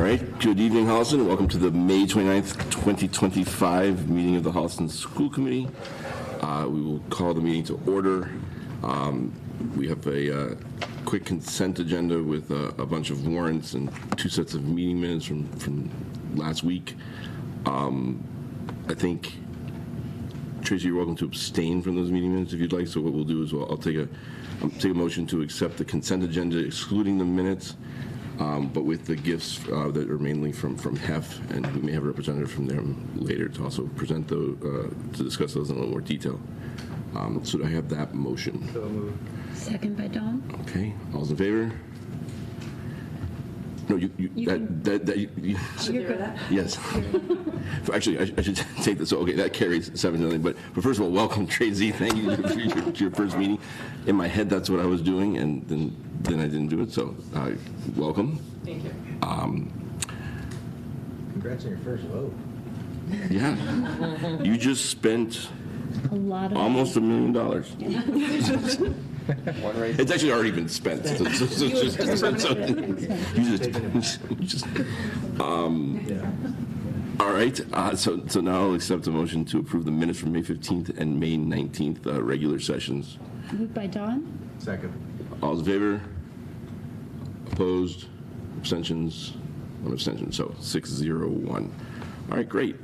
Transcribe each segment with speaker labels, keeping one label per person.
Speaker 1: right, good evening, Holliston. Welcome to the May 29th, 2025 meeting of the Holliston School Committee. We will call the meeting to order. We have a quick consent agenda with a bunch of warrants and 2 sets of meeting minutes from last week. I think, Tracy, you're welcome to abstain from those meeting minutes if you'd like. So what we'll do is I'll take a motion to accept the consent agenda, excluding the minutes, but with the gifts that are mainly from HEF, and we may have a representative from them later to also present those, to discuss those in a little more detail. So do I have that motion?
Speaker 2: So moved.
Speaker 3: Second by Dawn.
Speaker 1: Okay, all's in favor? No, you
Speaker 3: You're good.
Speaker 1: Yes. Actually, I should take this. So, okay, that carries 7-0. But first of all, welcome, Tracy. Thank you for your first meeting. In my head, that's what I was doing, and then I didn't do it. So, welcome.
Speaker 4: Thank you.
Speaker 2: Congrats on your first vote.
Speaker 1: Yeah. You just spent
Speaker 3: A lot of
Speaker 1: almost $1 million. It's actually already been spent. All right. So now I'll accept a motion to approve the minutes from May 15th and May 19th regular sessions.
Speaker 3: moved by Dawn.
Speaker 2: Second.
Speaker 1: All's in favor? Opposed? Abstentions? 1 abstention. So 6-0-1. All right, great.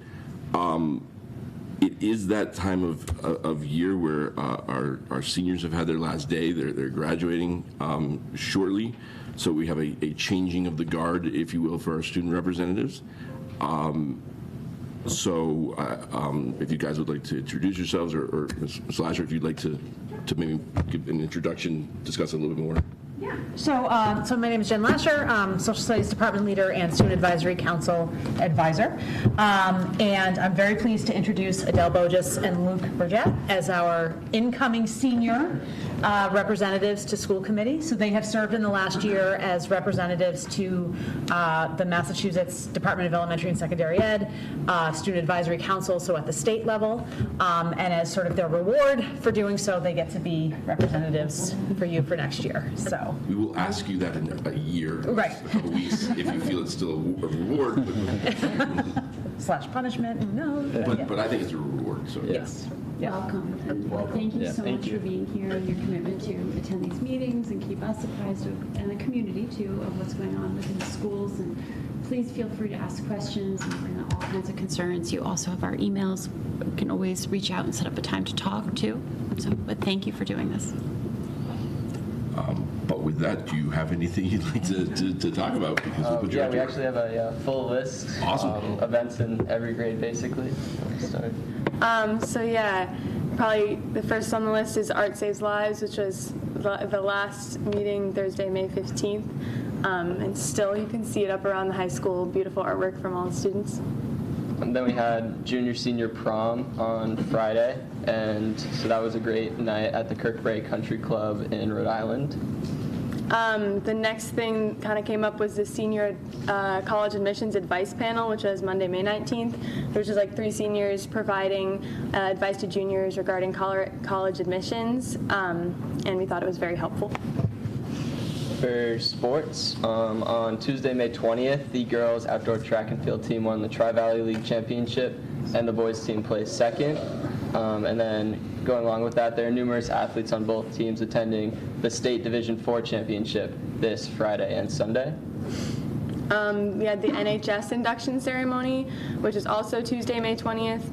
Speaker 1: It is that time of year where our seniors have had their last day. They're graduating shortly. So we have a changing of the guard, if you will, for our student representatives. So if you guys would like to introduce yourselves, or Ms. Lasher, if you'd like to maybe give an introduction, discuss it a little bit more.
Speaker 5: Yeah. So my name is Jen Lasher, Social Studies Department Leader and Student Advisory Council Advisor. And I'm very pleased to introduce Adele Bogus and Luke Burgett as our incoming senior representatives to school committee. So they have served in the last year as representatives to the Massachusetts Department of Elementary and Secondary Ed, Student Advisory Council, so at the state level. And as sort of their reward for doing so, they get to be representatives for you for next year. So.
Speaker 1: We will ask you that in a year,
Speaker 5: Right.
Speaker 1: a couple weeks, if you feel it's still a reward.
Speaker 5: / punishment, no.
Speaker 1: But I think it's a reward. So
Speaker 5: Yes. Yeah.
Speaker 3: Welcome. And thank you so much for being here and your commitment to attend these meetings and keep us apprised of, and the community too, of what's going on within the schools. And please feel free to ask questions and bring up all kinds of concerns. You also have our emails. You can always reach out and set up a time to talk too. So, but thank you for doing this.
Speaker 1: But with that, do you have anything you'd like to talk about? Because
Speaker 4: Yeah, we actually have a full list.
Speaker 1: Awesome.
Speaker 4: Events in every grade, basically.
Speaker 6: So yeah, probably the first on the list is Art Saves Lives, which was the last meeting Thursday, May 15th. And still you can see it up around the high school, beautiful artwork from all the students.
Speaker 4: And then we had junior-senior prom on Friday, and so that was a great night at the Kirkbrae Country Club in Rhode Island.
Speaker 6: The next thing kind of came up was the senior college admissions advice panel, which was Monday, May 19th, which is like 3 seniors providing advice to juniors regarding college admissions, and we thought it was very helpful.
Speaker 4: For sports, on Tuesday, May 20th, the girls outdoor track and field team won the Tri-Valley League Championship, and the boys team placed second. And then going along with that, there are numerous athletes on both teams attending the State Division IV Championship this Friday and Sunday.
Speaker 6: We had the NHS induction ceremony, which is also Tuesday, May 20th.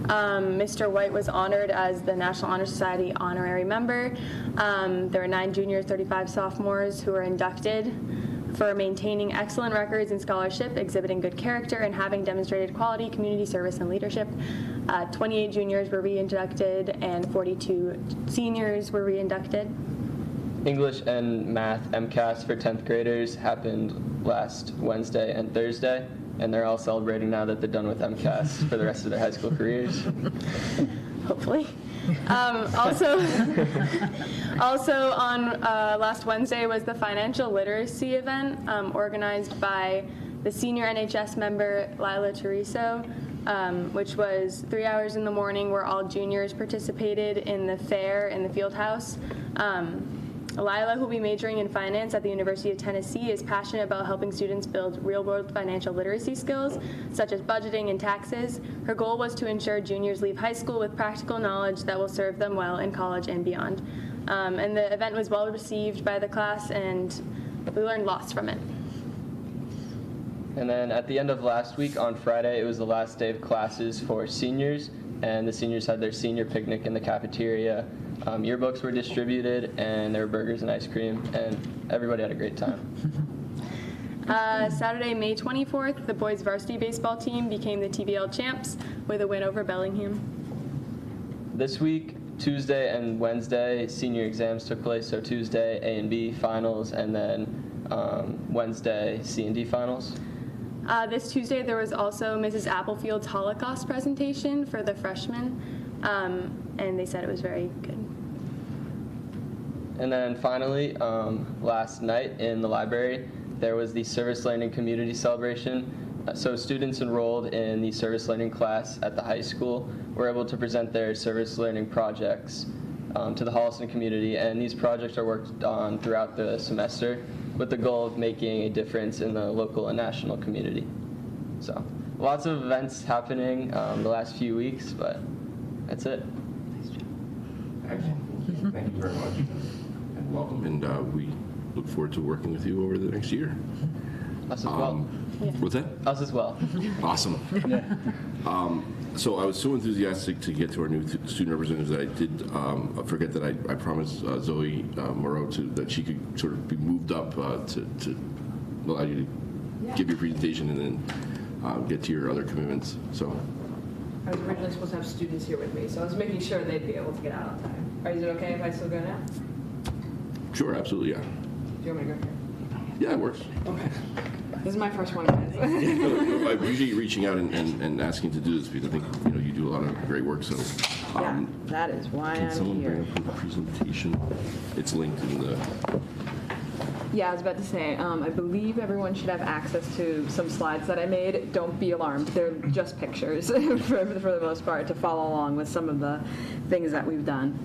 Speaker 6: Mr. White was honored as the National Honor Society honorary member. There were 9 juniors, 35 sophomores who were inducted for maintaining excellent records in scholarship, exhibiting good character, and having demonstrated quality, community service, and leadership. 28 juniors were reinducted, and 42 seniors were reinducted.
Speaker 4: English and math MCAS for 10th graders happened last Wednesday and Thursday, and they're all celebrating now that they're done with MCAS for the rest of their high school careers.
Speaker 6: Hopefully. Also on last Wednesday was the financial literacy event organized by the senior NHS member Lila Tereso, which was 3 hours in the morning where all juniors participated in the fair in the field house. Lila, who will be majoring in finance at the University of Tennessee, is passionate about helping students build real-world financial literacy skills, such as budgeting and taxes. Her goal was to ensure juniors leave high school with practical knowledge that will serve them well in college and beyond. And the event was well received by the class, and we learned lots from it.
Speaker 4: And then at the end of last week on Friday, it was the last day of classes for seniors, and the seniors had their senior picnic in the cafeteria. Yearbooks were distributed, and there were burgers and ice cream, and everybody had a great time.
Speaker 6: Saturday, May 24th, the boys varsity baseball team became the TBL champs with a win over Bellingham.
Speaker 4: This week, Tuesday and Wednesday, senior exams took place. So Tuesday, A and B finals, and then Wednesday, C and D finals.
Speaker 6: This Tuesday, there was also Mrs. Applefield's Holocaust presentation for the freshmen, and they said it was very good.
Speaker 4: And then finally, last night in the library, there was the Service Learning Community Celebration. So students enrolled in the Service Learning class at the high school were able to present their service learning projects to the Holliston community, and these projects are worked on throughout the semester with the goal of making a difference in the local and national community. So lots of events happening the last few weeks, but that's it.
Speaker 1: Excellent. Thank you very much. And welcome. And we look forward to working with you over the next year.
Speaker 4: Us as well.
Speaker 1: What's that?
Speaker 4: Us as well.
Speaker 1: Awesome. So I was so enthusiastic to get to our new student representatives that I did forget that I promised Zoe Moreau that she could sort of be moved up to allow you to give your presentation and then get to your other commitments. So
Speaker 2: I was originally supposed to have students here with me, so I was making sure they'd be able to get out on time. Is it okay if I still go now?
Speaker 1: sure, absolutely, yeah.
Speaker 2: Do you want me to go here?
Speaker 1: Yeah, it works.
Speaker 2: Okay. This is my first one, guys.
Speaker 1: I appreciate you reaching out and asking to do this because I think you do a lot of great work. So,
Speaker 2: Yeah, that is why
Speaker 1: can
Speaker 2: I'm
Speaker 1: someone bring
Speaker 2: here.
Speaker 1: up the presentation? It's linked in the.
Speaker 2: Yeah, I was about to say, I believe everyone should have access to some slides that I made. Don't be alarmed. They're just pictures for the most part to follow along with some of the things that we've done.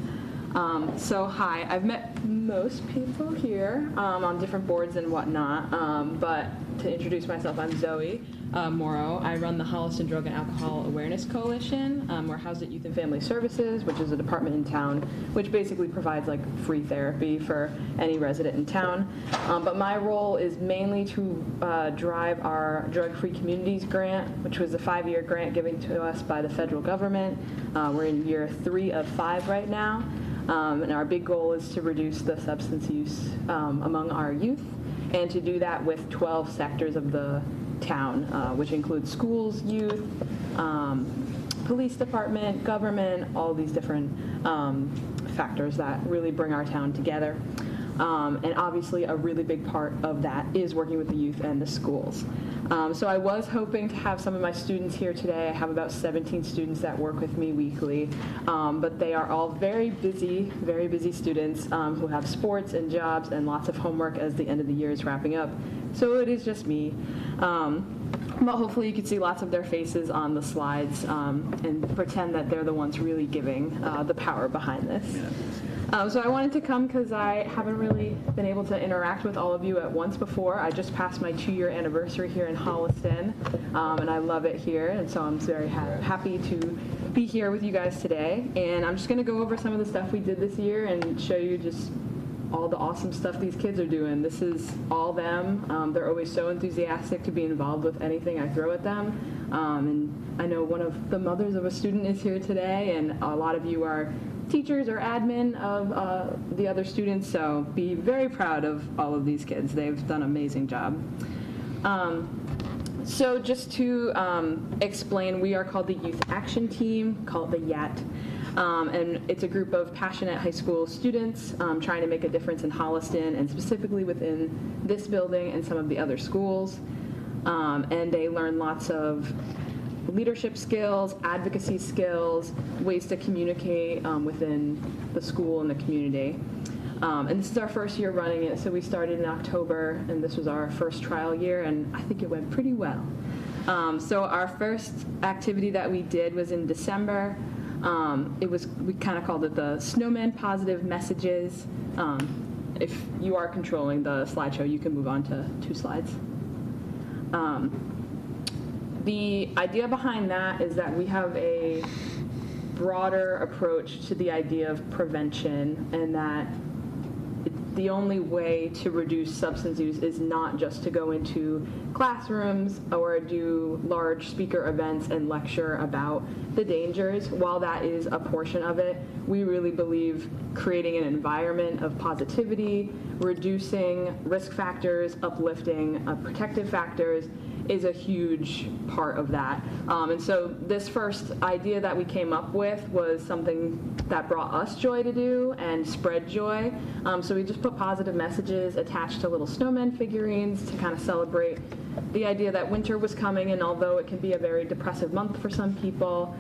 Speaker 2: So hi, I've met most people here on different boards and whatnot, but to introduce myself, I'm Zoe Morrow. I run the Holliston Drug and Alcohol Awareness Coalition. We're housed at Youth and Family Services, which is a department in town, which basically provides like free therapy for any resident in town. But my role is mainly to drive our Drug-Free Communities grant, which was a 5-year grant given to us by the federal government. We're in year 3 of 5 right now. And our big goal is to reduce the substance use among our youth, and to do that with 12 sectors of the town, which includes schools, youth, police department, government, all these different factors that really bring our town together. And obviously a really big part of that is working with the youth and the schools. So I was hoping to have some of my students here today. I have about 17 students that work with me weekly, but they are all very busy students who have sports and jobs and lots of homework as the end of the year is wrapping up. So it is just me. But hopefully you can see lots of their faces on the slides and pretend that they're the ones really giving the power behind this. So I wanted to come because I haven't really been able to interact with all of you at once before. I just passed my 2-year anniversary here in Holliston, and I love it here, and so I'm very happy to be here with you guys today. And I'm just going to go over some of the stuff we did this year and show you just all the awesome stuff these kids are doing. This is all them. They're always so enthusiastic to be involved with anything I throw at them. And I know one of the mothers of a student is here today, and a lot of you are teachers or admin of the other students, so be very proud of all of these kids. They've done an amazing job. So just to explain, we are called the Youth Action Team, called the YAT. And it's a group of passionate high school students trying to make a difference in Holliston and specifically within this building and some of the other schools. And they learn lots of leadership skills, advocacy skills, ways to communicate within the school and the community. And this is our first year running it, so we started in October, and this was our first trial year, and I think it went pretty well. So our first activity that we did was in December. We kind of called it the Snowman Positive Messages. if you are controlling the slideshow, you can move on to 2 slides. The idea behind that is that we have a broader approach to the idea of prevention, and that the only way to reduce substance use is not just to go into classrooms or do large speaker events and lecture about the dangers. While that is a portion of it, we really believe creating an environment of positivity, reducing risk factors, uplifting protective factors is a huge part of that. And so this first idea that we came up with was something that brought us joy to do and spread joy. So we just put positive messages attached to little snowman figurines to kind of celebrate the idea that winter was coming, and although it can be a very depressive month for some people,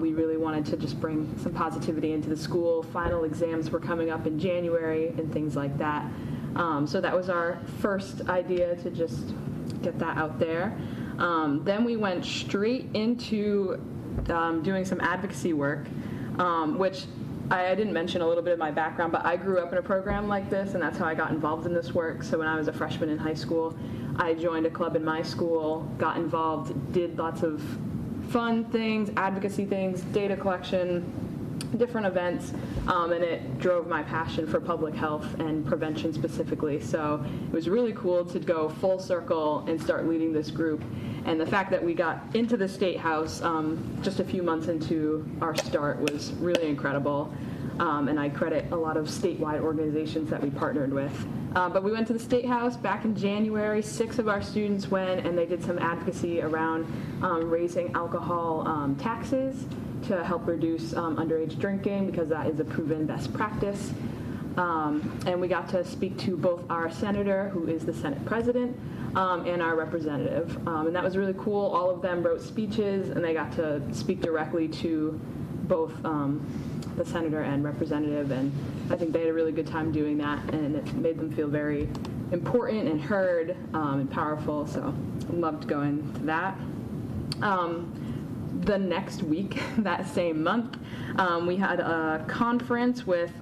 Speaker 2: we really wanted to just bring some positivity into the school. Final exams were coming up in January and things like that. So that was our first idea, to just get that out there. Then we went straight into doing some advocacy work, which I didn't mention a little bit of my background, but I grew up in a program like this, and that's how I got involved in this work. So when I was a freshman in high school, I joined a club in my school, got involved, did lots of fun things, advocacy things, data collection, different events, and it drove my passion for public health and prevention specifically. So it was really cool to go full circle and start leading this group. And the fact that we got into the State House just a few months into our start was really incredible. And I credit a lot of statewide organizations that we partnered with. But we went to the State House back in January. 6 of our students went, and they did some advocacy around raising alcohol taxes to help reduce underage drinking, because that is a proven best practice. And we got to speak to both our senator, who is the Senate president, and our representative. And that was really cool. All of them wrote speeches, and they got to speak directly to both the senator and representative, and I think they had a really good time doing that, and it made them feel very important and heard and powerful, so loved going to that. The next week, that same month, we had a conference with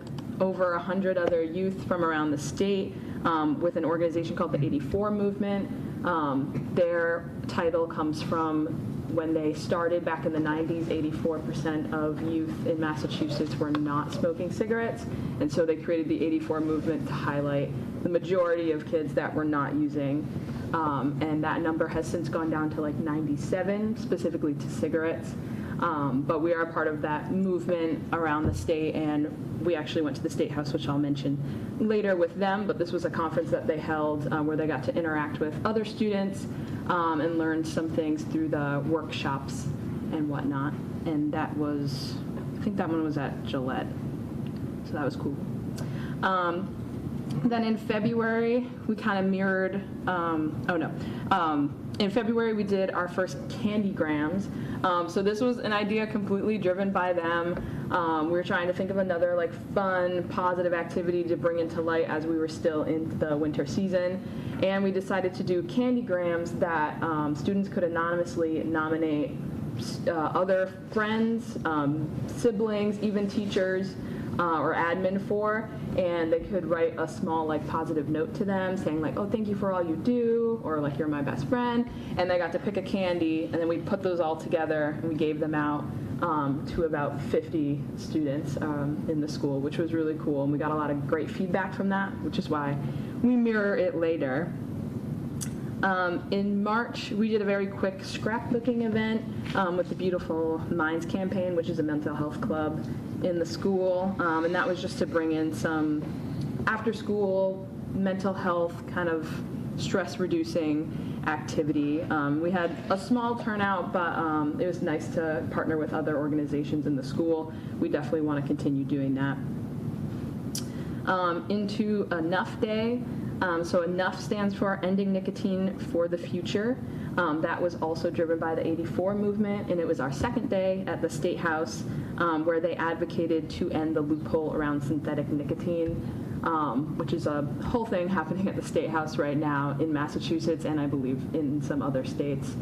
Speaker 2: over 100 other youth from around the state with an organization called the 84 Movement. Their title comes from when they started back in the 90s, 84% of youth in Massachusetts were not smoking cigarettes, and so they created the 84 Movement to highlight the majority of kids that were not using, and that number has since gone down to like 97, specifically to cigarettes. But we are part of that movement around the state, and we actually went to the State House, which I'll mention later with them, but this was a conference that they held where they got to interact with other students and learn some things through the workshops and whatnot. And that was, I think that one was at Gillette, so that was cool. Then in February, we kind of mirrored, in February we did our first Candygrams. So this was an idea completely driven by them. We were trying to think of another like fun, positive activity to bring into light as we were still in the winter season. And we decided to do Candygrams that students could anonymously nominate other friends, siblings, even teachers, or admin for, and they could write a small like positive note to them saying like, oh, thank you for all you do, or like, you're my best friend, and they got to pick a candy, and then we put those all together and we gave them out to about 50 students in the school, which was really cool, and we got a lot of great feedback from that, which is why we mirror it later. In March, we did a very quick scrapbooking event with the Beautiful Minds campaign, which is a mental health club in the school, and that was just to bring in some after-school mental health kind of stress-reducing activity. We had a small turnout, but it was nice to partner with other organizations in the school. We definitely want to continue doing that. Into Enough Day. So Enough stands for Ending Nicotine for the Future. That was also driven by the 84 Movement, and it was our second day at the State House where they advocated to end the loophole around synthetic nicotine, which is a whole thing happening at the State House right now in Massachusetts and I believe in some other states.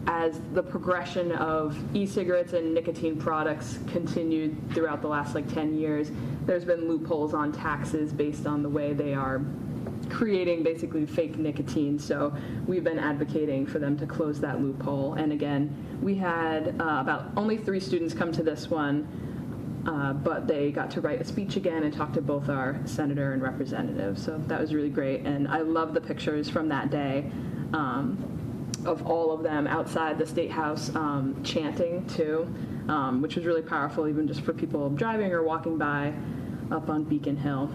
Speaker 2: as the progression of e-cigarettes and nicotine products continued throughout the last 10 years, there's been loopholes on taxes based on the way they are creating basically fake nicotine. So we've been advocating for them to close that loophole. And again, we had about only 3 students come to this one, but they got to write a speech again and talk to both our senator and representative. So that was really great. And I love the pictures from that day of all of them outside the State House chanting too, which was really powerful even just for people driving or walking by up on Beacon Hill.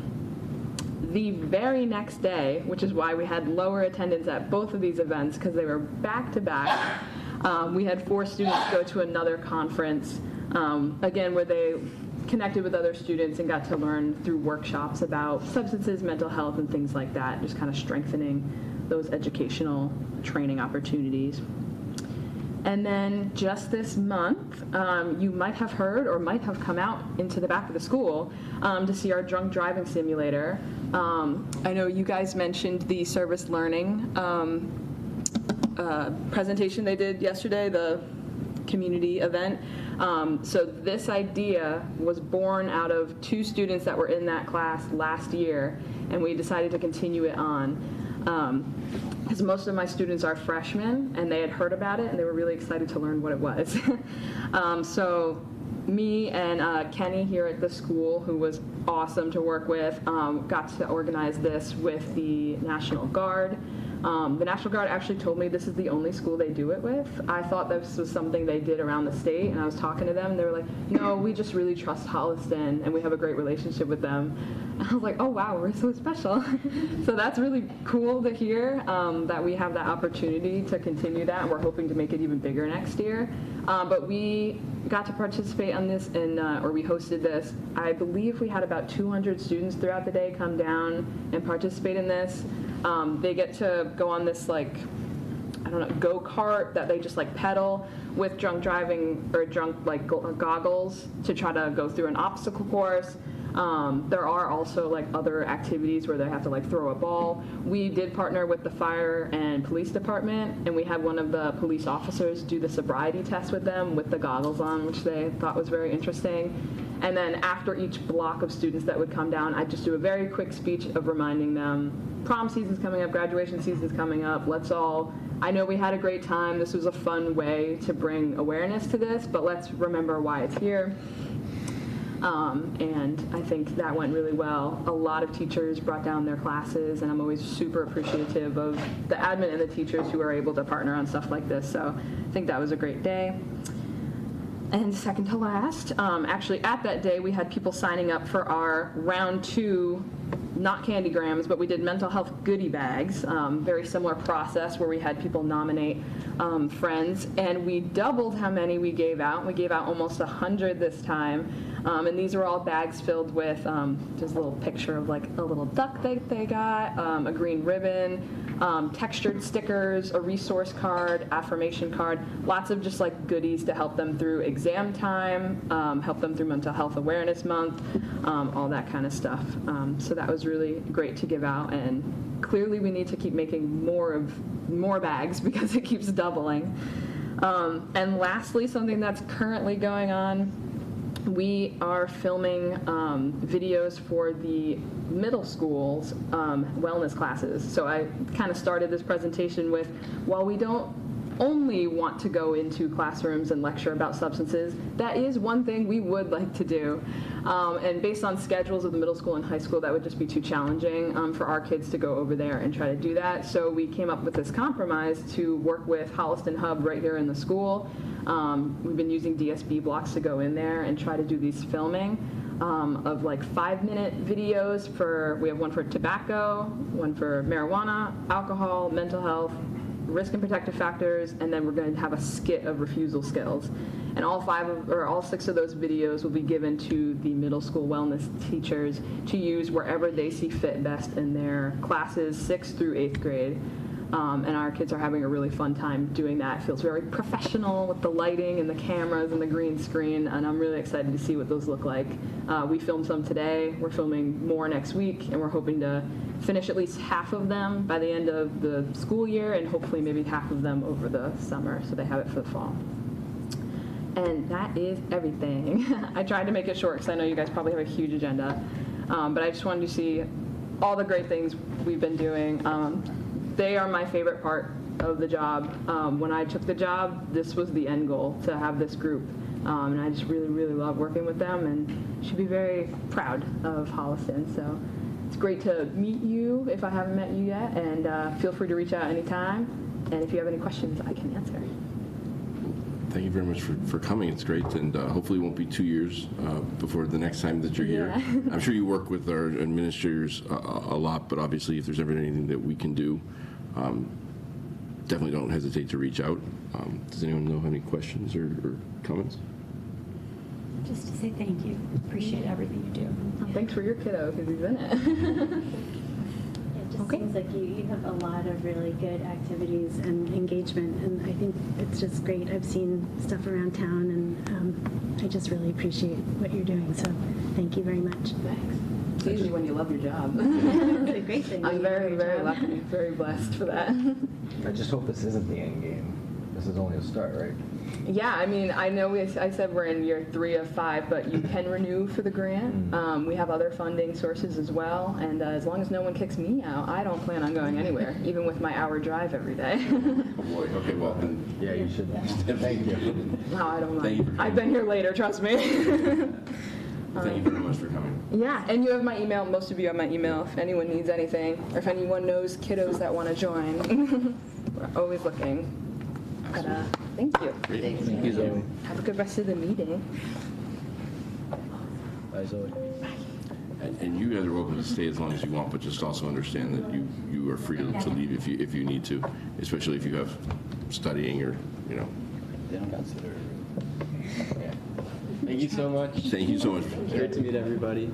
Speaker 2: The very next day, which is why we had lower attendance at both of these events because they were back to back, we had 4 students go to another conference, again, where they connected with other students and got to learn through workshops about substances, mental health, and things like that, just kind of strengthening those educational training opportunities. And then just this month, you might have heard or might have come out into the back of the school to see our drunk driving simulator. I know you guys mentioned the service learning presentation they did yesterday, the community event. So this idea was born out of 2 students that were in that class last year, and we decided to continue it on. Because most of my students are freshmen, and they had heard about it, and they were really excited to learn what it was. So me and Kenny here at the school, who was awesome to work with, got to organize this with the National Guard. The National Guard actually told me this is the only school they do it with. I thought this was something they did around the state, and I was talking to them, and they were like, no, we just really trust Holliston, and we have a great relationship with them. And I was like, oh, wow, we're so special. So that's really cool to hear that we have that opportunity to continue that, and we're hoping to make it even bigger next year. But we got to participate on this, or we hosted this. I believe we had about 200 students throughout the day come down and participate in this. They get to go on this go-kart that they just pedal with drunk driving or drunk goggles to try to go through an obstacle course. There are also other activities where they have to throw a ball. We did partner with the fire and police department, and we had one of the police officers do the sobriety test with them with the goggles on, which they thought was very interesting. And then after each block of students that would come down, I'd just do a very quick speech of reminding them, prom season's coming up, graduation season's coming up, I know we had a great time, this was a fun way to bring awareness to this, but let's remember why it's here. And I think that went really well. A lot of teachers brought down their classes, and I'm always super appreciative of the admin and the teachers who are able to partner on stuff like this, so I think that was a great day. And second to last, actually at that day we had people signing up for our round 2, not candygrams, but we did mental health goodie bags, very similar process where we had people nominate friends, and we doubled how many we gave out. We gave out almost 100 this time, and these are all bags filled with just a little picture of a little duck that they got, a green ribbon, textured stickers, a resource card, affirmation card, lots of just goodies to help them through exam time, help them through Mental Health Awareness Month, all that kind of stuff. So that was really great to give out, and clearly we need to keep making more bags because it keeps doubling. And lastly, something that's currently going on, we are filming videos for the middle school's wellness classes. So I kind of started this presentation with, while we don't only want to go into classrooms and lecture about substances, that is one thing we would like to do. And based on schedules of the middle school and high school, that would just be too challenging for our kids to go over there and try to do that. So we came up with this compromise to work with Holliston Hub right here in the school. We've been using DSB blocks to go in there and try to do these filming of 5-minute videos we have one for tobacco, one for marijuana, alcohol, mental health, risk and protective factors, and then we're going to have a skit of refusal skills. And all 6 of those videos will be given to the middle school wellness teachers to use wherever they see fit best in their classes, 6th through 8th grade. And our kids are having a really fun time doing that. It feels very professional with the lighting and the cameras and the green screen, and I'm really excited to see what those look like. We filmed some today. We're filming more next week, and we're hoping to finish at least half of them by the end of the school year, and hopefully maybe half of them over the summer, so they have it for the fall. And that is everything. I tried to make it short because I know you guys probably have a huge agenda, but I just wanted to see all the great things we've been doing. They are my favorite part of the job. When I took the job, this was the end goal, to have this group. And I just really, really love working with them, and should be very proud of Holliston. So it's great to meet you if I haven't met you yet, and feel free to reach out anytime. And if you have any questions, I can answer.
Speaker 1: Thank you very much for coming. It's great, and hopefully it won't be 2 years before the next time that you're here. I'm sure you work with our administrators a lot, but obviously if there's ever anything that we can do, definitely don't hesitate to reach out. Does anyone know have any questions or comments?
Speaker 3: Just to say thank you. Appreciate everything you do.
Speaker 2: Thanks for your kiddo, because he's in it.
Speaker 7: It just seems like you have a lot of really good activities and engagement, and I think it's just great. I've seen stuff around town, and I just really appreciate what you're doing, so thank you very much.
Speaker 2: Thanks. It's easy when you love your job.
Speaker 7: It's a great thing.
Speaker 2: I'm very, very lucky, very blessed for that.
Speaker 8: I just hope this isn't the end game. This is only a start, right?
Speaker 2: Yeah, I mean, I know I said we're in year 3 of 5, but you can renew for the grant. We have other funding sources as well, and as long as no one kicks me out, I don't plan on going anywhere, even with my hour drive every day.
Speaker 1: Oh boy, okay, well then.
Speaker 8: Yeah, you should. Thank you.
Speaker 2: No, I don't
Speaker 1: Thank you for
Speaker 2: mind.
Speaker 1: coming.
Speaker 2: I've been here later, trust me.
Speaker 1: Thank you very much for coming.
Speaker 2: Yeah, and you have my email. Most of you have my email if anyone needs anything, or if anyone knows kiddos that want to join. We're always looking. But, thank you.
Speaker 1: Great.
Speaker 8: Thank you, Zoe.
Speaker 2: Have a good rest of the meeting.
Speaker 8: Bye, Zoe.
Speaker 1: And you guys are welcome to stay as long as you want, but just also understand that you are free to leave if you need to, especially if you have studying or, you know.
Speaker 4: Consider. Yeah. Thank you so much.
Speaker 1: Thank you so much.
Speaker 4: Great to meet everybody.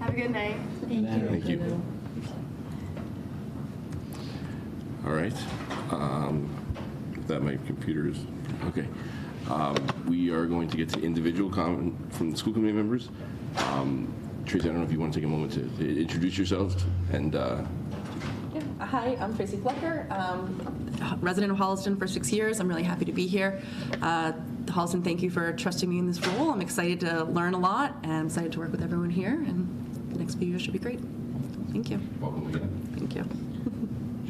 Speaker 6: Have a good night.
Speaker 1: Thank you. All right. That my computer is okay. We are going to get to individual comment from the school committee members. Tracy, I don't know if you want to take a moment to introduce yourselves and.
Speaker 9: Hi, I'm Tracy Flecker, resident of Holliston for 6 years. I'm really happy to be here. Holliston, thank you for trusting me in this role. I'm excited to learn a lot, and I'm excited to work with everyone here, and the next few years should be great. Thank you.
Speaker 1: Welcome again.
Speaker 9: Thank you.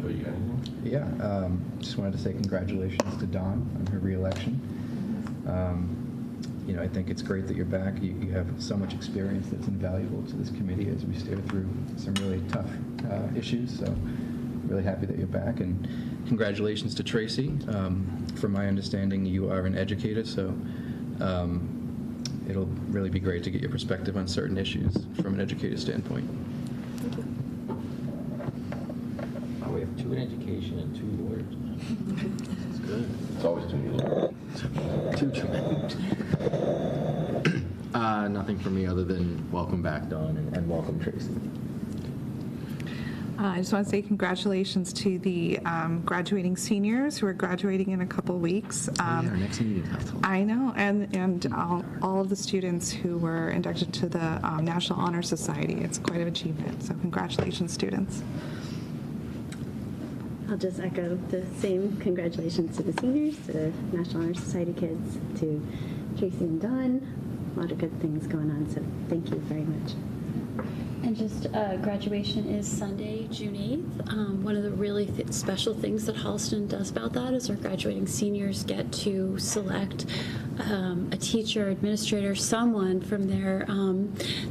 Speaker 1: Joe, you got anything?
Speaker 10: Yeah, just wanted to say congratulations to Dawn on her reelection. You know, I think it's great that you're back. You have so much experience that's invaluable to this committee as we steer through some really tough issues. So, really happy that you're back. And congratulations to Tracy. From my understanding, you are an educator, so it'll really be great to get your perspective on certain issues from an educator standpoint.
Speaker 8: Oh, we have 2 in education and 2 lawyers. That's good.
Speaker 1: It's always too many.
Speaker 8: 2 children. Nothing for me other than welcome back, Dawn, and welcome, Tracy.
Speaker 11: I just want to say congratulations to the graduating seniors who are graduating in a couple weeks.
Speaker 8: Our next meeting.
Speaker 11: I know, and all of the students who were inducted to the National Honor Society. It's quite an achievement, so congratulations, students.
Speaker 7: I'll just echo the same congratulations to the seniors, to the National Honor Society kids, to Tracy and Dawn. A lot of good things going on, so thank you very much.
Speaker 3: And just graduation is Sunday, June 8th. One of the really special things that Holliston does about that is our graduating seniors get to select a teacher, administrator, someone from their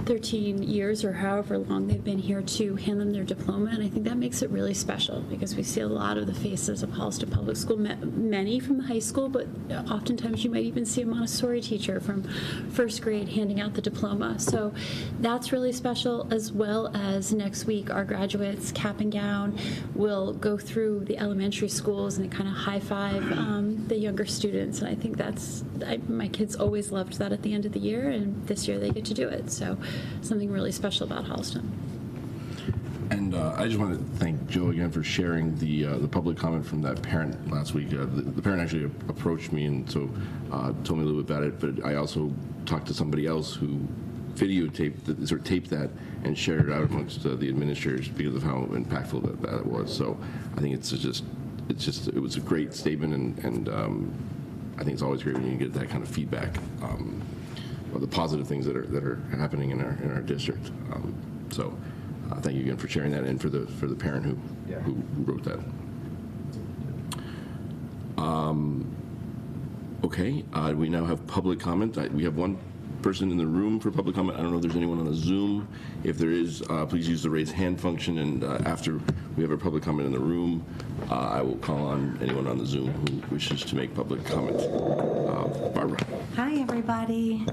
Speaker 3: 13 years or however long they've been here to hand them their diploma. And I think that makes it really special because we see a lot of the faces of Holliston Public School, many from the high school, but oftentimes you might even see a Montessori teacher from first grade handing out the diploma. So that's really special, as well as next week our graduates, cap and gown, will go through the elementary schools and kind of high-five the younger students. And I think that's, my kids always loved that at the end of the year, and this year they get to do it. So something really special about Holliston.
Speaker 1: And I just want to thank Joe again for sharing the public comment from that parent last week. The parent actually approached me and so told me a little bit about it, but I also talked to somebody else who videotaped, sort of taped that and shared it out amongst the administrators because of how impactful that was. So I think it was a great statement, and I think it's always great when you get that kind of feedback of the positive things that are happening in our district. So thank you again for sharing that, and for the parent who wrote that. Okay, we now have public comment. We have one person in the room for public comment. I don't know if there's anyone on the Zoom. If there is, please use the raise hand function, and after we have our public comment in the room, I will call on anyone on the Zoom who wishes to make public comment. Barbara.
Speaker 12: Hi, everybody.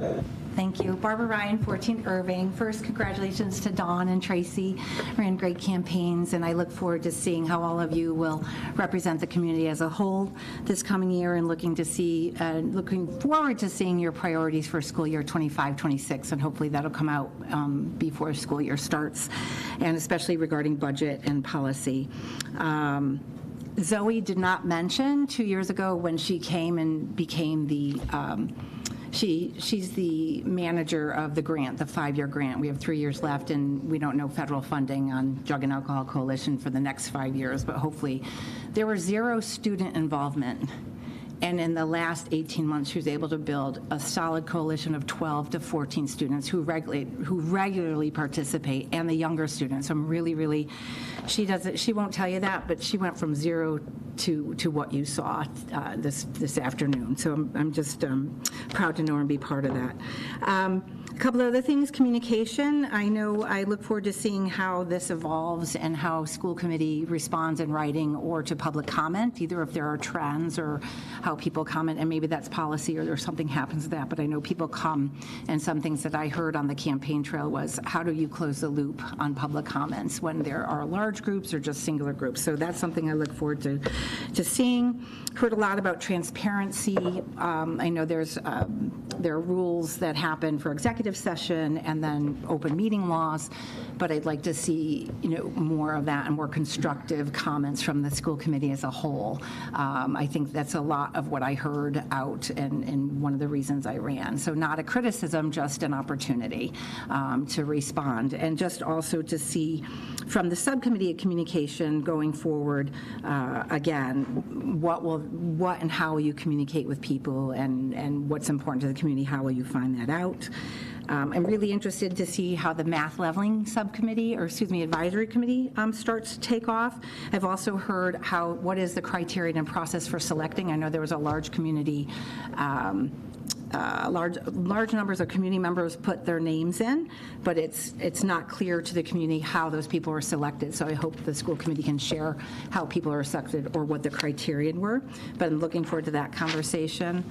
Speaker 12: Thank you. Barbara Ryan, 14 Irving. First, congratulations to Dawn and Tracy. Ran great campaigns, and I look forward to seeing how all of you will represent the community as a whole this coming year, and looking forward to seeing your priorities for school year 25-26, and hopefully that'll come out before school year starts, and especially regarding budget and policy. Zoe did not mention 2 years ago when she came and became the she's the manager of the grant, the 5-year grant. We have 3 years left, and we don't know federal funding on Drug and Alcohol Coalition for the next 5 years, but hopefully there was 0 student involvement. And in the last 18 months, she was able to build a solid coalition of 12 to 14 students who regularly participate, and the younger students. I'm really, she won't tell you that, but she went from 0 to what you saw this afternoon. So I'm just proud to know her and be part of that. A couple of other things, communication. I know I look forward to seeing how this evolves and how school committee responds in writing or to public comment, either if there are trends or how people comment, and maybe that's policy or there's something happens to that, but I know people come, and some things that I heard on the campaign trail was, how do you close the loop on public comments when there are large groups or just singular groups? So that's something I look forward to seeing. Heard a lot about transparency. I know there are rules that happen for executive session and then open meeting laws, but I'd like to see more of that and more constructive comments from the school committee as a whole. I think that's a lot of what I heard out, and one of the reasons I ran. So not a criticism, just an opportunity to respond, and just also to see from the subcommittee of communication going forward, again, what and how will you communicate with people, and what's important to the community, how will you find that out? I'm really interested to see how the math leveling subcommittee, or advisory committee starts to take off. I've also heard what is the criterion and process for selecting. I know there was a large community, large numbers of community members put their names in, but it's not clear to the community how those people were selected. So I hope the school committee can share how people are selected or what the criterion were. But I'm looking forward to that conversation.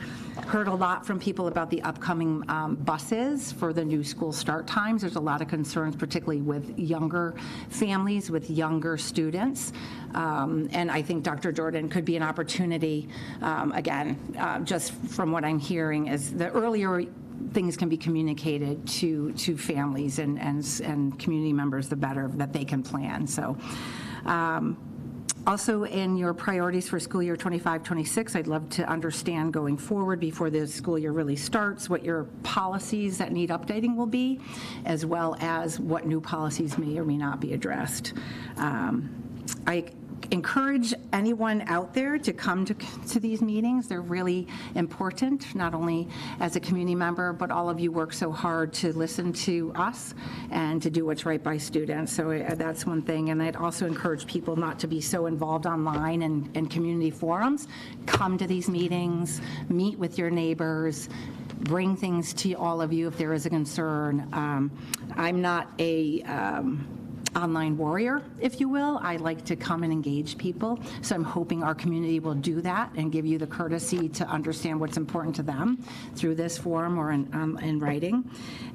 Speaker 12: Heard a lot from people about the upcoming buses for the new school start times. There's a lot of concerns, particularly with younger families, with younger students. And I think Dr. Jordan could be an opportunity, again, just from what I'm hearing, is the earlier things can be communicated to families and community members, the better that they can plan. So also in your priorities for school year 25-26, I'd love to understand going forward before the school year really starts what your policies that need updating will be, as well as what new policies may or may not be addressed. I encourage anyone out there to come to these meetings. They're really important, not only as a community member, but all of you work so hard to listen to us and to do what's right by students. So that's one thing. And I'd also encourage people not to be so involved online and community forums. Come to these meetings, meet with your neighbors, bring things to all of you if there is a concern. I'm not a online warrior, if you will. I like to come and engage people. So I'm hoping our community will do that and give you the courtesy to understand what's important to them through this forum or in writing.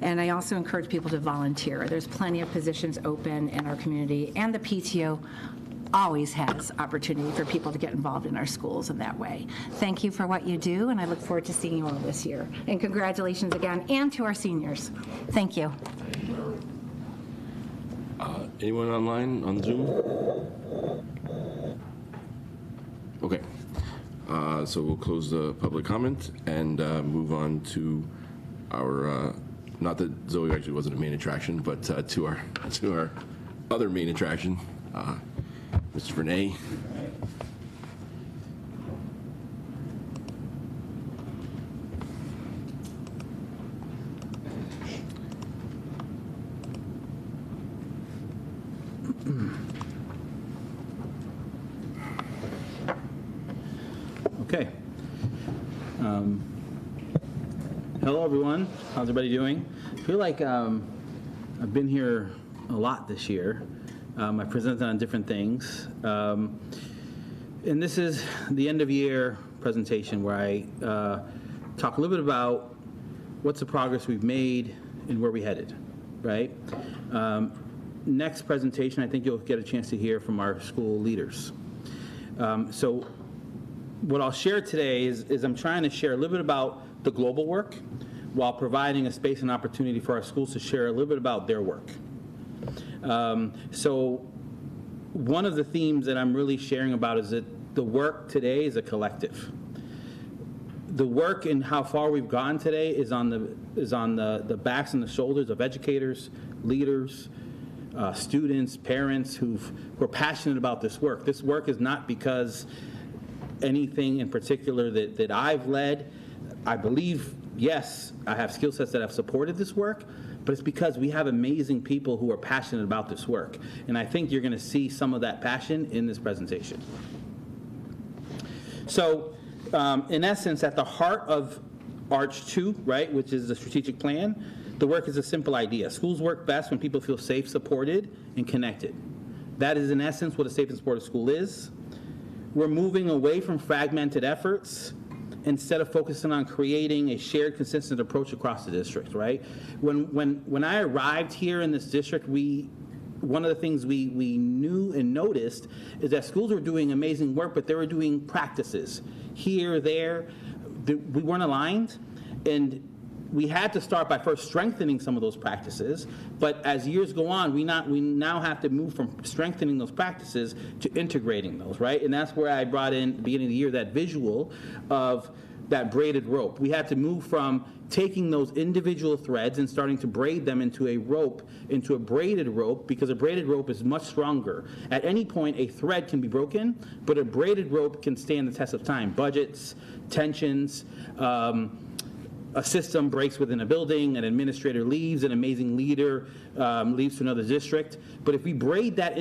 Speaker 12: And I also encourage people to volunteer. There's plenty of positions open in our community, and the PTO always has opportunity for people to get involved in our schools in that way. Thank you for what you do, and I look forward to seeing you all this year. And congratulations again, and to our seniors. Thank you.
Speaker 1: Anyone online on Zoom? Okay. So we'll close the public comment and move on to our, not that Zoe actually wasn't a main attraction, but to our other main attraction, Mr. Vernay.
Speaker 13: Okay. Hello, everyone. How's everybody doing? I feel like I've been here a lot this year. I presented on different things. And this is the end of year presentation where I talk a little bit about what's the progress we've made and where we headed, right? Next presentation, I think you'll get a chance to hear from our school leaders. So what I'll share today is I'm trying to share a little bit about the global work while providing a space and opportunity for our schools to share a little bit about their work. So one of the themes that I'm really sharing about is that the work today is a collective. The work and how far we've gone today is on the backs and the shoulders of educators, leaders, students, parents who are passionate about this work. This work is not because anything in particular that I've led. I believe, yes, I have skill sets that have supported this work, but it's because we have amazing people who are passionate about this work. And I think you're going to see some of that passion in this presentation. So, in essence, at the heart of Arch 2, right, which is the strategic plan, the work is a simple idea. Schools work best when people feel safe, supported, and connected. That is, in essence, what a safe and supportive school is. We're moving away from fragmented efforts instead of focusing on creating a shared, consistent approach across the district, right? When I arrived here in this district, one of the things we knew and noticed is that schools were doing amazing work, but they were doing practices here, there. We weren't aligned, and we had to start by first strengthening some of those practices, but as years go on, we now have to move from strengthening those practices to integrating those, right? And that's where I brought in, at the beginning of the year, that visual of that braided rope. We had to move from taking those individual threads and starting to braid them into a rope, into a braided rope, because a braided rope is much stronger. At any point, a thread can be broken, but a braided rope can stand the test of time. Budgets, tensions, a system breaks within a building, an administrator leaves, an amazing leader leaves to another district. But if we braid that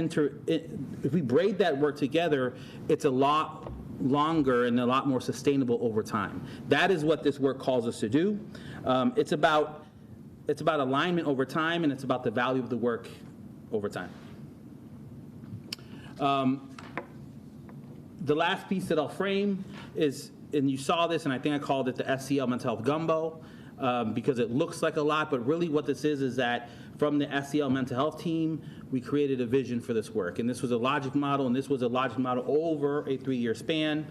Speaker 13: work together, it's a lot longer and a lot more sustainable over time. That is what this work calls us to do. It's about alignment over time, and it's about the value of the work over time. The last piece that I'll frame is, and you saw this, and I think I called it the SEL mental health gumbo, because it looks like a lot, but really what this is that from the SEL mental health team, we created a vision for this work. And this was a logic model, and this was a logic model over a 3-year span.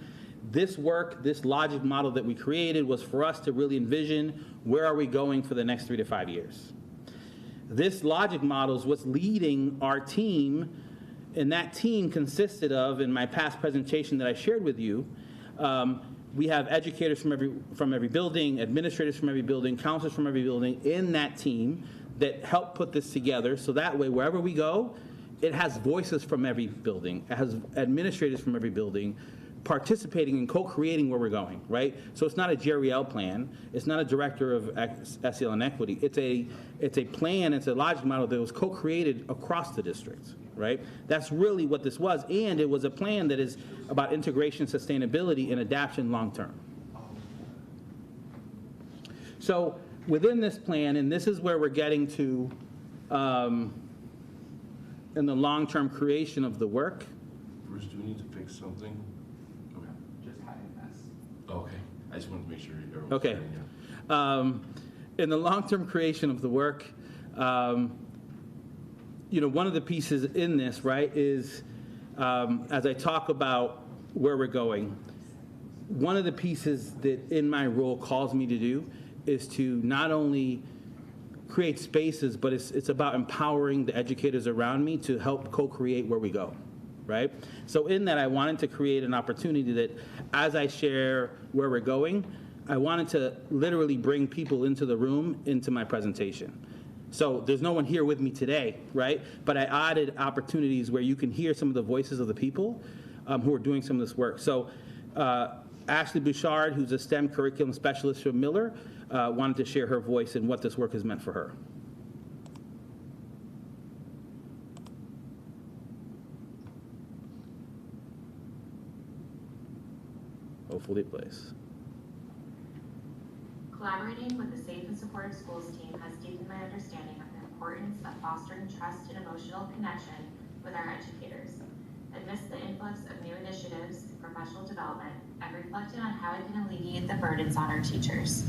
Speaker 13: This work, this logic model that we created was for us to really envision where are we going for the next 3 to 5 years. This logic model is what's leading our team, and that team consisted of, in my past presentation that I shared with you, we have educators from every building, administrators from every building, counselors from every building in that team that help put this together. So that way, wherever we go, it has voices from every building. It has administrators from every building participating and co-creating where we're going, right? So it's not a Jerry L plan. It's not a director of SEL and equity. It's a plan. It's a logic model that was co-created across the district, right? That's really what this was. And it was a plan that is about integration, sustainability, and adaptation long-term. So within this plan, and this is where we're getting to in the long-term creation of the work.
Speaker 1: Bruce, do we need to fix something? Okay.
Speaker 10: Just hide a mess.
Speaker 1: Okay. I just wanted to make sure everyone's
Speaker 13: Okay. In the long-term creation of the work, one of the pieces in this, right, is as I talk about where we're going, one of the pieces that in my role calls me to do is to not only create spaces, but it's about empowering the educators around me to help co-create where we go, right? So in that, I wanted to create an opportunity that as I share where we're going, I wanted to literally bring people into the room, into my presentation. So there's no one here with me today, right? But I added opportunities where you can hear some of the voices of the people who are doing some of this work. So Ashley Bouchard, who's a STEM curriculum specialist from Miller, wanted to share her voice and what this work has meant for her. Hopefully it plays.
Speaker 14: Collaborating with the Safe and Supportive Schools team has deepened my understanding of the importance of fostering trust and emotional connection with our educators. Amidst the influx of new initiatives in professional development, I've reflected on how I can alleviate the burdens on our teachers.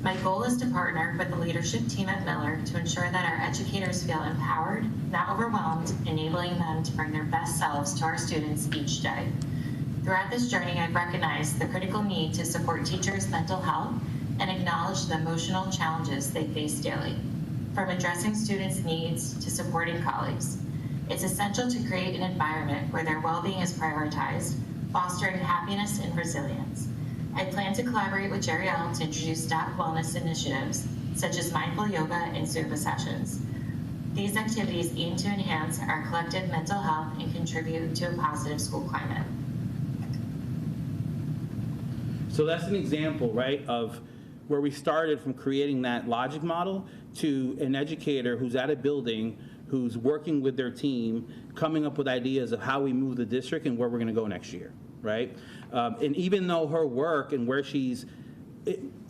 Speaker 14: My goal is to partner with the leadership team at Miller to ensure that our educators feel empowered, not overwhelmed, enabling them to bring their best selves to our students each day. Throughout this journey, I've recognized the critical need to support teachers' mental health and acknowledge the emotional challenges they face daily, from addressing students' needs to supporting colleagues. It's essential to create an environment where their well-being is prioritized, fostering happiness and resilience. I plan to collaborate with Jerry L. to introduce staff wellness initiatives, such as mindful yoga and Zumba sessions. These activities aim to enhance our collective mental health and contribute to a positive school climate.
Speaker 13: So that's an example, right, of where we started from creating that logic model to an educator who's at a building, who's working with their team, coming up with ideas of how we move the district and where we're going to go next year, right? And even though her work and where she's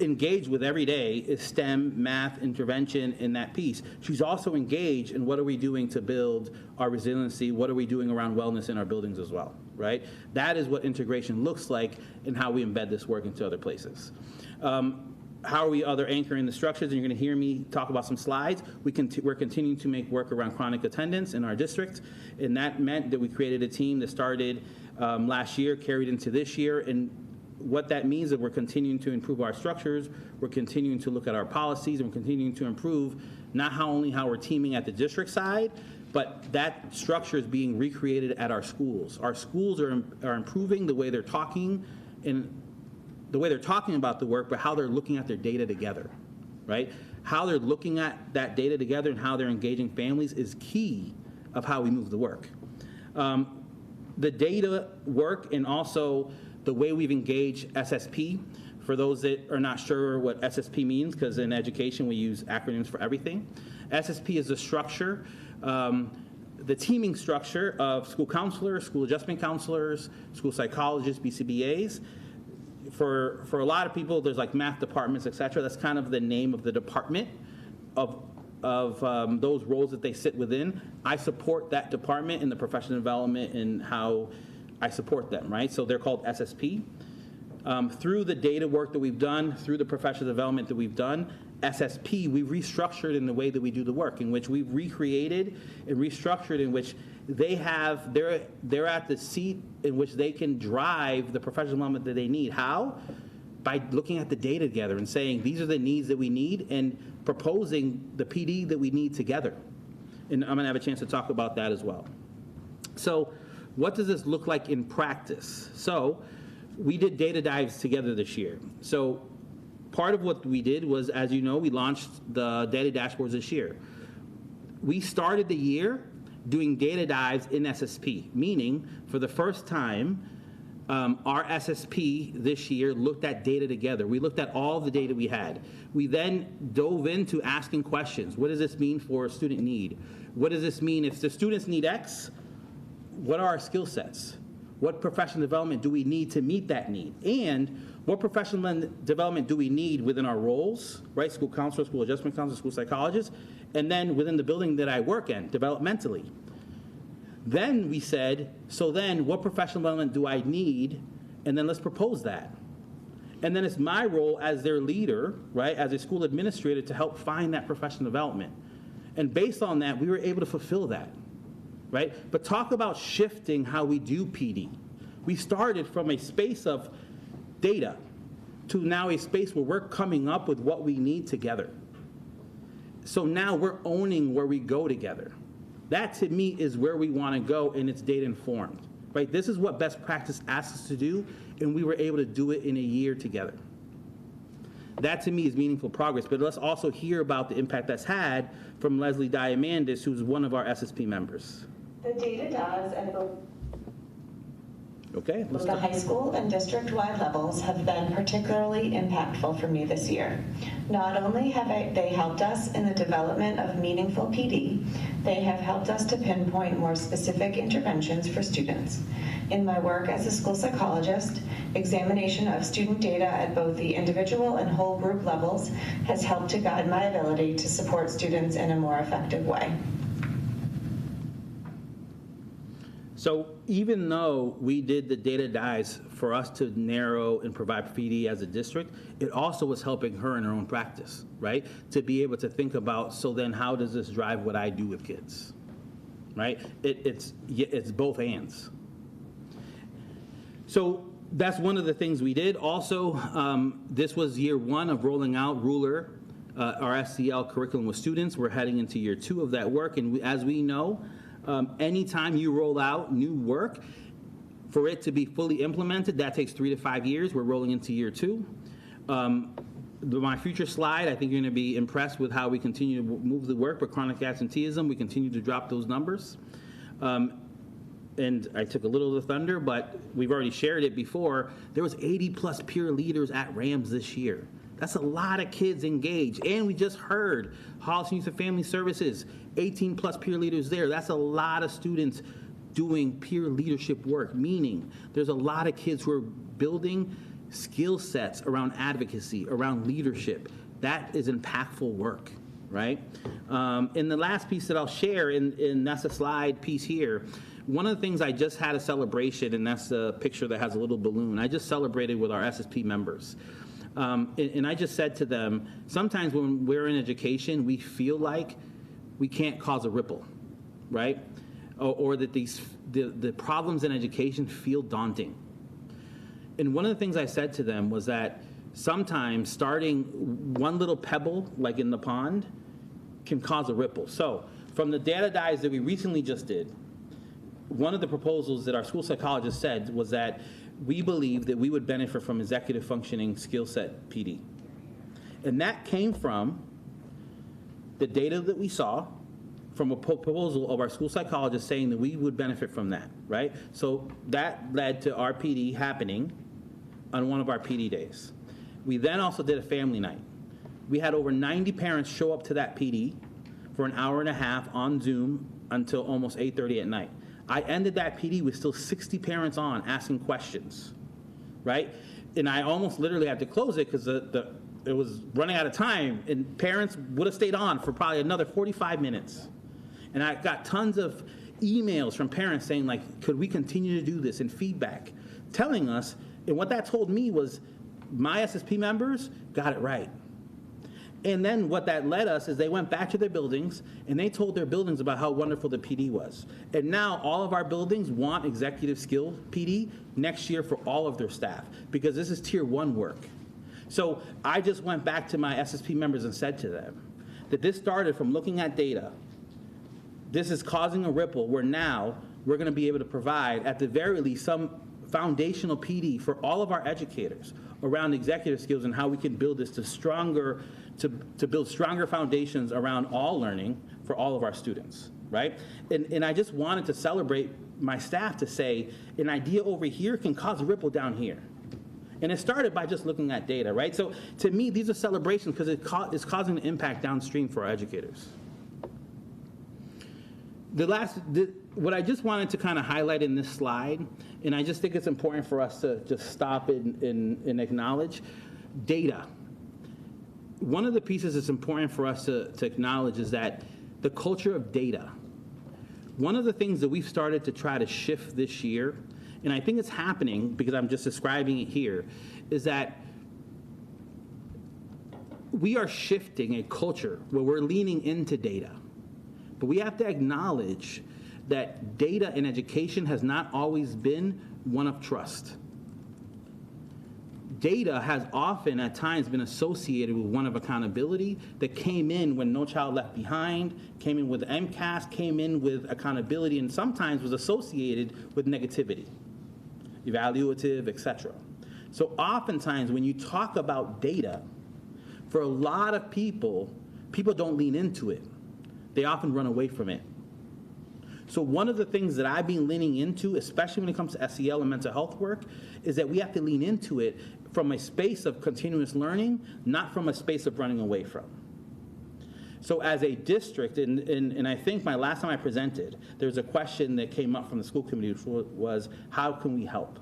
Speaker 13: engaged with every day is STEM, math, intervention, in that piece, she's also engaged in what are we doing to build our resiliency, what are we doing around wellness in our buildings as well, right? That is what integration looks like and how we embed this work into other places. How are we other anchoring the structures? And you're going to hear me talk about some slides. We're continuing to make work around chronic attendance in our district, and that meant that we created a team that started last year, carried into this year, and what that means is that we're continuing to improve our structures, we're continuing to look at our policies, and we're continuing to improve not only how we're teaming at the district side, but that structure is being recreated at our schools. Our schools are improving the way they're talking and the way they're talking about the work, but how they're looking at their data together, right? How they're looking at that data together and how they're engaging families is key of how we move the work. The data work and also the way we've engaged SSP, for those that are not sure what SSP means, because in education we use acronyms for everything. SSP is the structure, the teaming structure of school counselors, school adjustment counselors, school psychologists, BCBAs. For a lot of people, there's like math departments, et cetera. That's kind of the name of the department of those roles that they sit within. I support that department in the professional development and how I support them, right? So they're called SSP. Through the data work that we've done, through the professional development that we've done, SSP, we've restructured in the way that we do the work, in which we've recreated and restructured, in which they're at the seat in which they can drive the professional development that they need. How? By looking at the data together and saying, these are the needs that we need, and proposing the PD that we need together. And I'm going to have a chance to talk about that as well. So what does this look like in practice? So we did data dives together this year. So part of what we did was, as you know, we launched the data dashboards this year. We started the year doing data dives in SSP, meaning for the first time, our SSP this year looked at data together. We looked at all the data we had. We then dove into asking questions. What does this mean for a student need? What does this mean if the students need X? What are our skill sets? What professional development do we need to meet that need? And what professional development do we need within our roles, right? School counselor, school adjustment counselor, school psychologist, and then within the building that I work in, developmentally. Then we said, so then what professional development do I need? And then let's propose that. And then it's my role as their leader, right, as a school administrator, to help find that professional development. And based on that, we were able to fulfill that, right? But talk about shifting how we do PD. We started from a space of data to now a space where we're coming up with what we need together. So now we're owning where we go together. That to me is where we want to go, and it's data informed, right? This is what best practice asks us to do, and we were able to do it in a year together. That to me is meaningful progress, but let's also hear about the impact that's had from Leslie Diamandis, who's one of our SSP members.
Speaker 15: The data does at both
Speaker 13: Okay.
Speaker 15: the high school and district-wide levels have been particularly impactful for me this year. Not only have they helped us in the development of meaningful PD, they have helped us to pinpoint more specific interventions for students. In my work as a school psychologist, examination of student data at both the individual and whole group levels has helped to guide my ability to support students in a more effective way.
Speaker 13: So even though we did the data dives for us to narrow and provide PD as a district, it also was helping her in her own practice, right? To be able to think about, so then how does this drive what I do with kids, right? It's both ands. So that's one of the things we did. Also, this was year one of rolling out Ruler, our SCL curriculum with students. We're heading into year 2 of that work, and as we know, anytime you roll out new work, for it to be fully implemented, that takes 3 to 5 years. We're rolling into year 2. My future slide, I think you're going to be impressed with how we continue to move the work. But chronic absenteeism, we continue to drop those numbers. And I took a little of the thunder, but we've already shared it before. There was 80+ peer leaders at Rams this year. That's a lot of kids engaged. And we just heard Holliston Youth and Family Services, 18+ peer leaders there. That's a lot of students doing peer leadership work, meaning there's a lot of kids who are building skill sets around advocacy, around leadership. That is impactful work, right? And the last piece that I'll share, and that's a slide piece here, one of the things I just had a celebration, and that's the picture that has a little balloon. I just celebrated with our SSP members. And I just said to them, sometimes when we're in education, we feel like we can't cause a ripple, right? Or that the problems in education feel daunting. And one of the things I said to them was that sometimes starting one little pebble, like in the pond, can cause a ripple. So from the data dives that we recently just did, one of the proposals that our school psychologist said was that we believe that we would benefit from executive functioning skill set PD. And that came from the data that we saw from a proposal of our school psychologist saying that we would benefit from that, right? So that led to our PD happening on one of our PD days. We then also did a family night. We had over 90 parents show up to that PD for an hour and a half on Zoom until almost 8:30 at night. I ended that PD with still 60 parents on asking questions, right? And I almost literally had to close it because it was running out of time, and parents would have stayed on for probably another 45 minutes. And I got tons of emails from parents saying, like, could we continue to do this, and feedback, telling us, and what that told me was my SSP members got it right. And then what that led us is they went back to their buildings and they told their buildings about how wonderful the PD was. And now all of our buildings want executive skill PD next year for all of their staff, because this is tier 1 work. So I just went back to my SSP members and said to them that this started from looking at data. This is causing a ripple where now we're going to be able to provide, at the very least, some foundational PD for all of our educators around executive skills and how we can build this to build stronger foundations around all learning for all of our students, right? And I just wanted to celebrate my staff to say, an idea over here can cause a ripple down here. And it started by just looking at data, right? So to me, these are celebrations because it's causing an impact downstream for our educators. What I just wanted to kind of highlight in this slide, and I just think it's important for us to just stop and acknowledge, data. One of the pieces that's important for us to acknowledge is that the culture of data. One of the things that we've started to try to shift this year, and I think it's happening because I'm just describing it here, is that we are shifting a culture where we're leaning into data. But we have to acknowledge that data in education has not always been one of trust. data has often at times been associated with one of accountability that came in when No Child Left Behind, came in with MCAS, came in with accountability, and sometimes was associated with negativity, evaluative, etc. So oftentimes when you talk about data, for a lot of people don't lean into it. They often run away from it. So one of the things that I've been leaning into, especially when it comes to SEL and mental health work, is that we have to lean into it from a space of continuous learning, not from a space of running away from. So as a district, and I think my last time I presented, there was a question that came up from the school committee, which was, how can we help?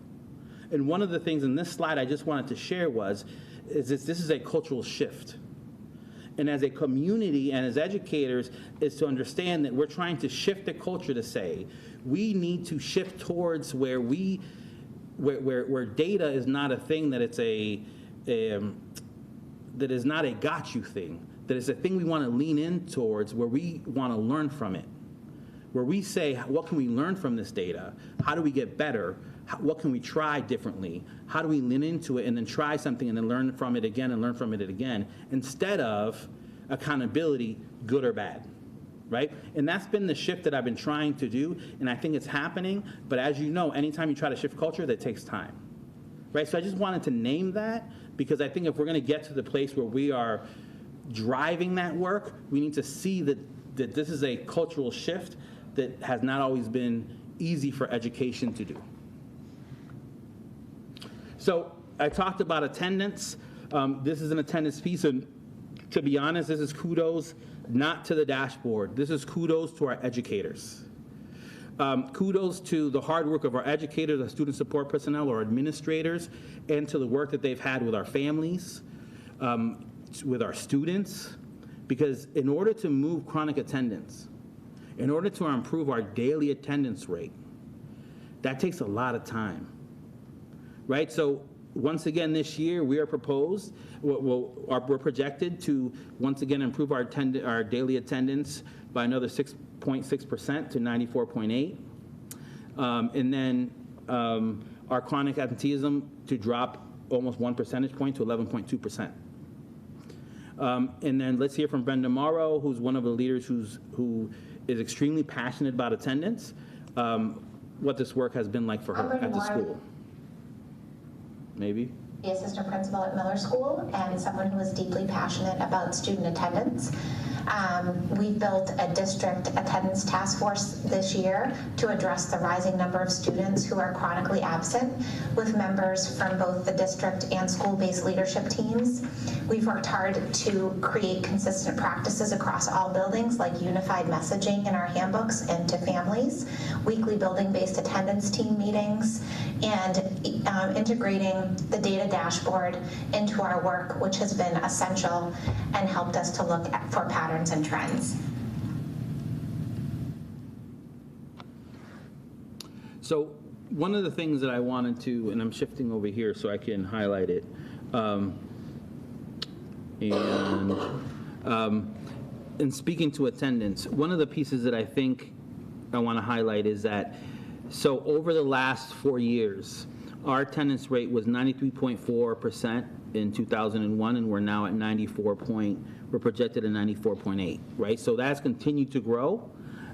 Speaker 13: And one of the things in this slide I just wanted to share is this is a cultural shift. And as a community and as educators, is to understand that we're trying to shift the culture to say, we need to shift towards where data is not a thing that that is not a got you thing, that is a thing we want to lean in towards, where we want to learn from it. Where we say, what can we learn from this data? How do we get better? What can we try differently? How do we lean into it and then try something and then learn from it again and learn from it again, instead of accountability, good or bad, right? And that's been the shift that I've been trying to do, and I think it's happening, but as you know, anytime you try to shift culture, that takes time, right? So I just wanted to name that, because I think if we're gonna get to the place where we are driving that work, we need to see that this is a cultural shift that has not always been easy for education to do. So I talked about attendance. This is an attendance piece, and to be honest, this is kudos not to the dashboard. This is kudos to our educators. Kudos to the hard work of our educators, our student support personnel, our administrators, and to the work that they've had with our families, with our students, because in order to move chronic attendance, in order to improve our daily attendance rate, that takes a lot of time, right? So once again this year, we're projected to once again improve our daily attendance by another 6.6% to 94.8. And then our chronic absenteeism to drop almost 1 percentage point to 11.2%. And then let's hear from Brenda Morrow, who's one of the leaders who is extremely passionate about attendance, what this work has been like for her at the school. Maybe?
Speaker 14: The assistant principal at Miller School and someone who is deeply passionate about student attendance. We built a district attendance task force this year to address the rising number of students who are chronically absent, with members from both the district and school-based leadership teams. We've worked hard to create consistent practices across all buildings, like unified messaging in our handbooks and to families, weekly building-based attendance team meetings, and integrating the data dashboard into our work, which has been essential and helped us to look for patterns and trends.
Speaker 13: So one of the things that I wanted to, and I'm shifting over here so I can highlight it, in speaking to attendance, one of the pieces that I think I want to highlight is that, so over the last 4 years, our attendance rate was 93.4% in 2001, and we're now at we're projected at 94.8, right? So that's continued to grow.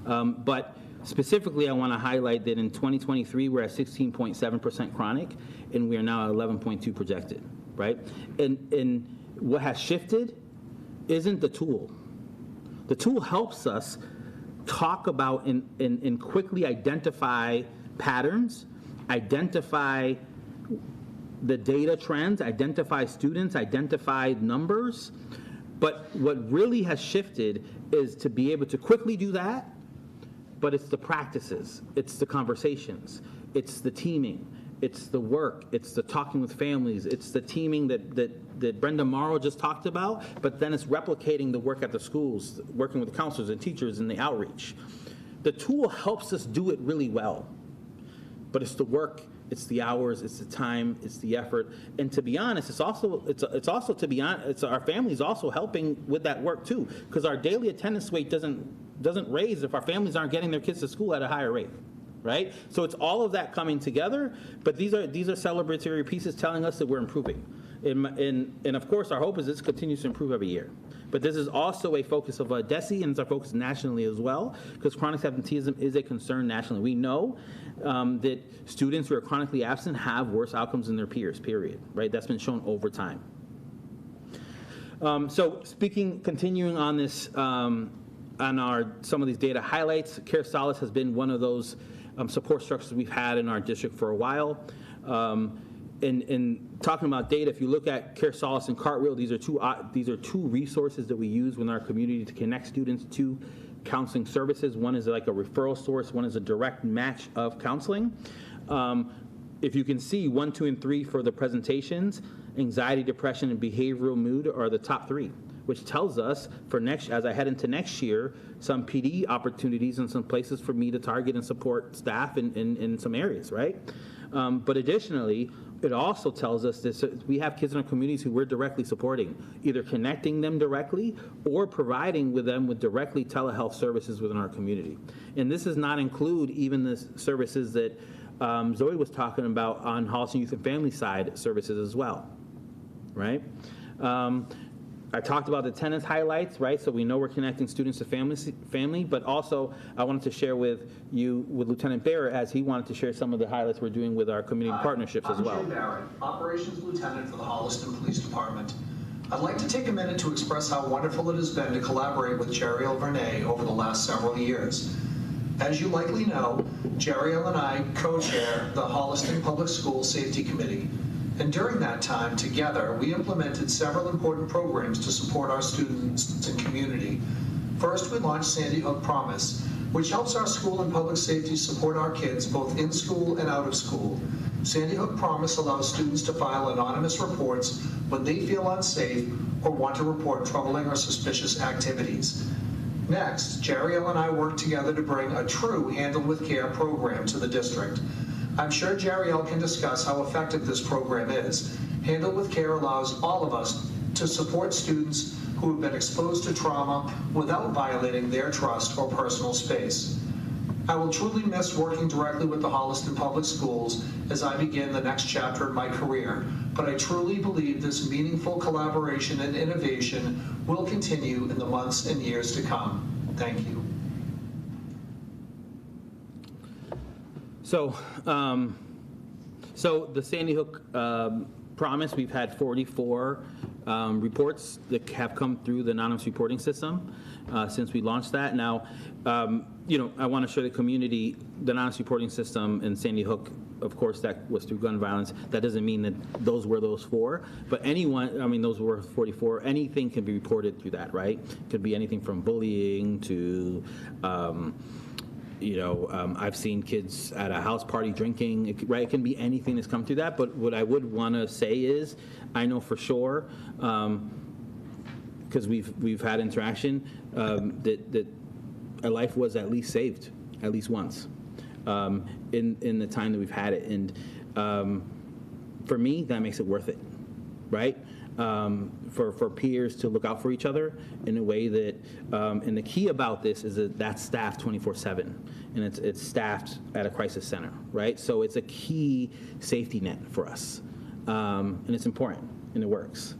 Speaker 13: But specifically, I want to highlight that in 2023, we're at 16.7% chronic, and we are now at 11.2 projected, right? And what has shifted isn't the tool. The tool helps us talk about and quickly identify patterns, identify the data trends, identify students, identify numbers. But what really has shifted is to be able to quickly do that, but it's the practices, it's the conversations, it's the teaming, it's the work, it's the talking with families, it's the teaming that Brenda Morrow just talked about, but then it's replicating the work at the schools, working with counselors and teachers in the outreach. The tool helps us do it really well, but it's the work, it's the hours, it's the time, it's the effort, and to be honest, it's also to be honest, it's our families also helping with that work too, because our daily attendance rate doesn't raise if our families aren't getting their kids to school at a higher rate, right? So it's all of that coming together, but these are celebratory pieces telling us that we're improving. And of course, our hope is this continues to improve every year. But this is also a focus of DESE, and it's our focus nationally as well, because chronic absenteeism is a concern nationally. We know that students who are chronically absent have worse outcomes than their peers, period, right? That's been shown over time. So continuing on this, on some of these data highlights, Care Solace has been one of those support structures we've had in our district for a while. In talking about data, if you look at Care Solace and Cartwheel, these are two resources that we use within our community to connect students to counseling services. One is like a referral source, one is a direct match of counseling. If you can see 1, 2, and 3 for the presentations, anxiety, depression, and behavioral mood are the top 3, which tells us for as I head into next year, some PD opportunities and some places for me to target and support staff in some areas, right? But additionally, it also tells us that we have kids in our communities who we're directly supporting, either connecting them directly or providing them with directly telehealth services within our community. And this does not include even the services that Zoe was talking about on Holliston Youth and Family side services as well, right? I talked about the attendance highlights, right? So we know we're connecting students to family, but also I wanted to share with Lieutenant Barrett, as he wanted to share some of the highlights we're doing with our community partnerships as well.
Speaker 16: I'm Jay Barrett, Operations Lieutenant for the Holliston Police Department. I'd like to take a minute to express how wonderful it has been to collaborate with Jeriel Vernay over the last several years. As you likely know, Jeriel and I co-chair the Holliston Public Schools Safety Committee. And during that time, together, we implemented several important programs to support our students and community. First, we launched Sandy Hook Promise, which helps our school and public safety support our kids both in school and out of school. Sandy Hook Promise allows students to file anonymous reports when they feel unsafe or want to report troubling or suspicious activities. Next, Jeriel and I worked together to bring a true Handle with Care program to the district. I'm sure Jeriel can discuss how effective this program is. Handle with Care allows all of us to support students who have been exposed to trauma without violating their trust or personal space. I will truly miss working directly with the Holliston Public Schools as I begin the next chapter of my career, but I truly believe this meaningful collaboration and innovation will continue in the months and years to come. Thank you.
Speaker 13: So the Sandy Hook Promise, we've had 44 reports that have come through the anonymous reporting system since we launched that. Now, I want to show the community the anonymous reporting system in Sandy Hook. Of course, that was through gun violence. That doesn't mean that those were those 4, but those were 44. Anything can be reported through that, right? It could be anything from bullying to I've seen kids at a house party drinking, right? It can be anything that's come through that. But what I would want to say is, I know for sure, because we've had interaction, that a life was at least saved, at least once, in the time that we've had it. And for me, that makes it worth it, right? For peers to look out for each other in a way that, and the key about this is that that's staffed 24/7, and it's staffed at a crisis center, right? So it's a key safety net for us, and it's important, and it works.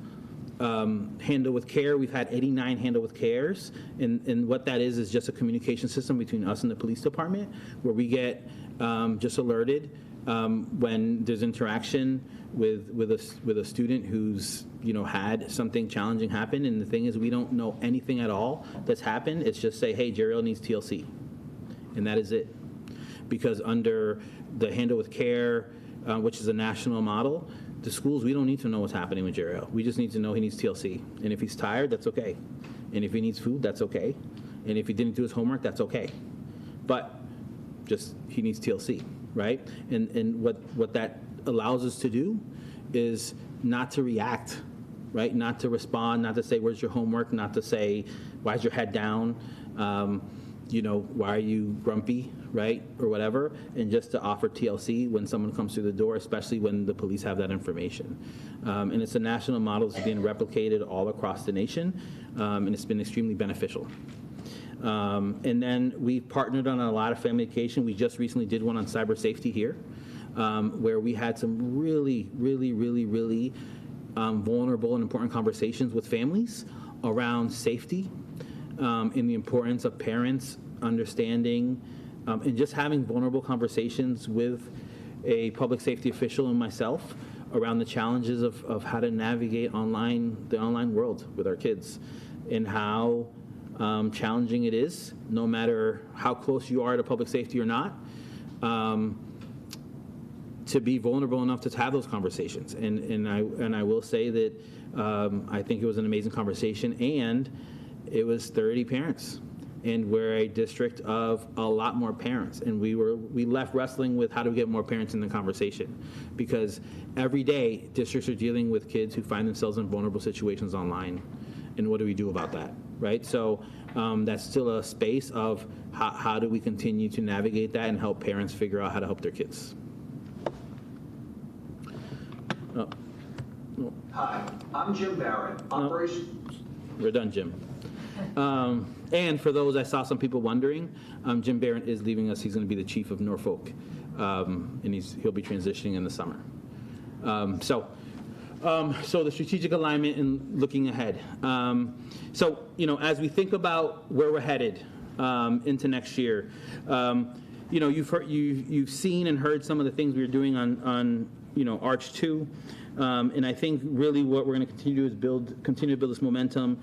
Speaker 13: Handle with Care, we've had 89 Handle with Cares, and what that is just a communication system between us and the police department, where we get just alerted when there's interaction with a student who's had something challenging happen. And the thing is, we don't know anything at all that's happened. It's just say, hey, Jeriel needs TLC, and that is it. Because under the Handle with Care, which is a national model, the schools, we don't need to know what's happening with Jeriel. We just need to know he needs TLC. And if he's tired, that's okay. And if he needs food, that's okay. And if he didn't do his homework, that's okay. But just he needs TLC, right? And what that allows us to do is not to react, right? Not to respond, not to say, where's your homework? Not to say, why's your head down? Why are you grumpy, right? Or whatever. And just to offer TLC when someone comes through the door, especially when the police have that information. And it's a national model that's being replicated all across the nation, and it's been extremely beneficial. And then we've partnered on a lot of family education. We just recently did one on cyber safety here, where we had some really vulnerable and important conversations with families around safety, and the importance of parents understanding and just having vulnerable conversations with a public safety official and myself around the challenges of how to navigate the online world with our kids, and how challenging it is, no matter how close you are to public safety or not, to be vulnerable enough to have those conversations. And I will say that I think it was an amazing conversation, and it was 30 parents. And we're a district of a lot more parents, and we left wrestling with how do we get more parents in the conversation, because every day districts are dealing with kids who find themselves in vulnerable situations online, and what do we do about that, right? So that's still a space of how do we continue to navigate that and help parents figure out how to help their kids.
Speaker 16: Hi, I'm Jim Barrett,
Speaker 13: We're done, Jim. And for those, I saw some people wondering, Jim Barrett is leaving us. He's going to be the chief of Norfolk, and he'll be transitioning in the summer. So the strategic alignment and looking ahead. So as we think about where we're headed into next year, you've seen and heard some of the things we were doing on Arch 2, and I think really what we're going to continue to do is continue to build this momentum.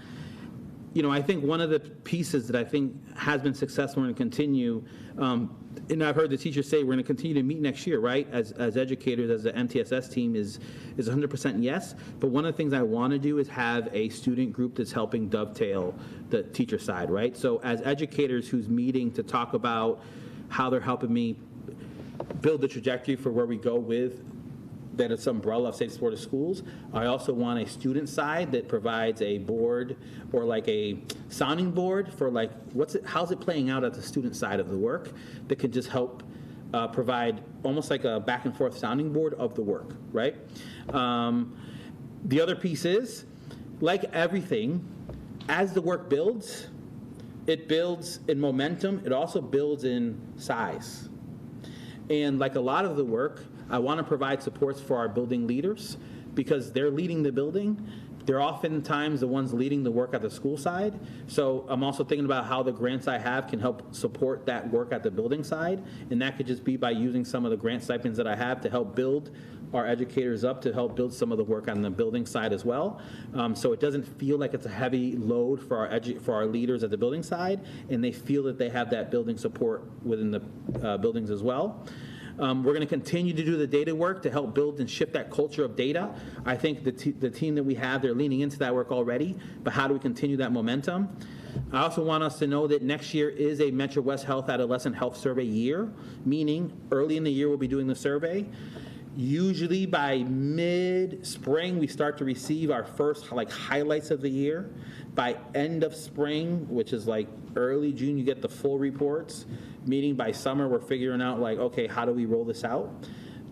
Speaker 13: I think one of the pieces that I think has been successful and continue, and I've heard the teachers say we're going to continue to meet next year, right? As educators, as the MTSS team is 100% yes. But one of the things I want to do is have a student group that's helping dovetail the teacher side, right? So as educators who's meeting to talk about how they're helping me build the trajectory for where we go with that it's umbrella of safe supportive schools. I also want a student side that provides a board or like a sounding board for like how's it playing out at the student side of the work that could just help provide almost like a back and forth sounding board of the work, right? The other piece is, like everything, as the work builds, it builds in momentum, it also builds in size. And like a lot of the work, I want to provide supports for our building leaders because they're leading the building. They're oftentimes the ones leading the work at the school side. So I'm also thinking about how the grants I have can help support that work at the building side. And that could just be by using some of the grant stipends that I have to help build our educators up to help build some of the work on the building side as well. So it doesn't feel like it's a heavy load for our leaders at the building side, and they feel that they have that building support within the buildings as well. We're going to continue to do the data work to help build and shift that culture of data. I think the team that we have, they're leaning into that work already, but how do we continue that momentum? I also want us to know that next year is a Metro West Health Adolescent Health Survey year, meaning early in the year we'll be doing the survey. Usually by mid-spring, we start to receive our first highlights of the year. By end of spring, which is like early June, you get the full reports. Meaning by summer, we're figuring out okay, how do we roll this out?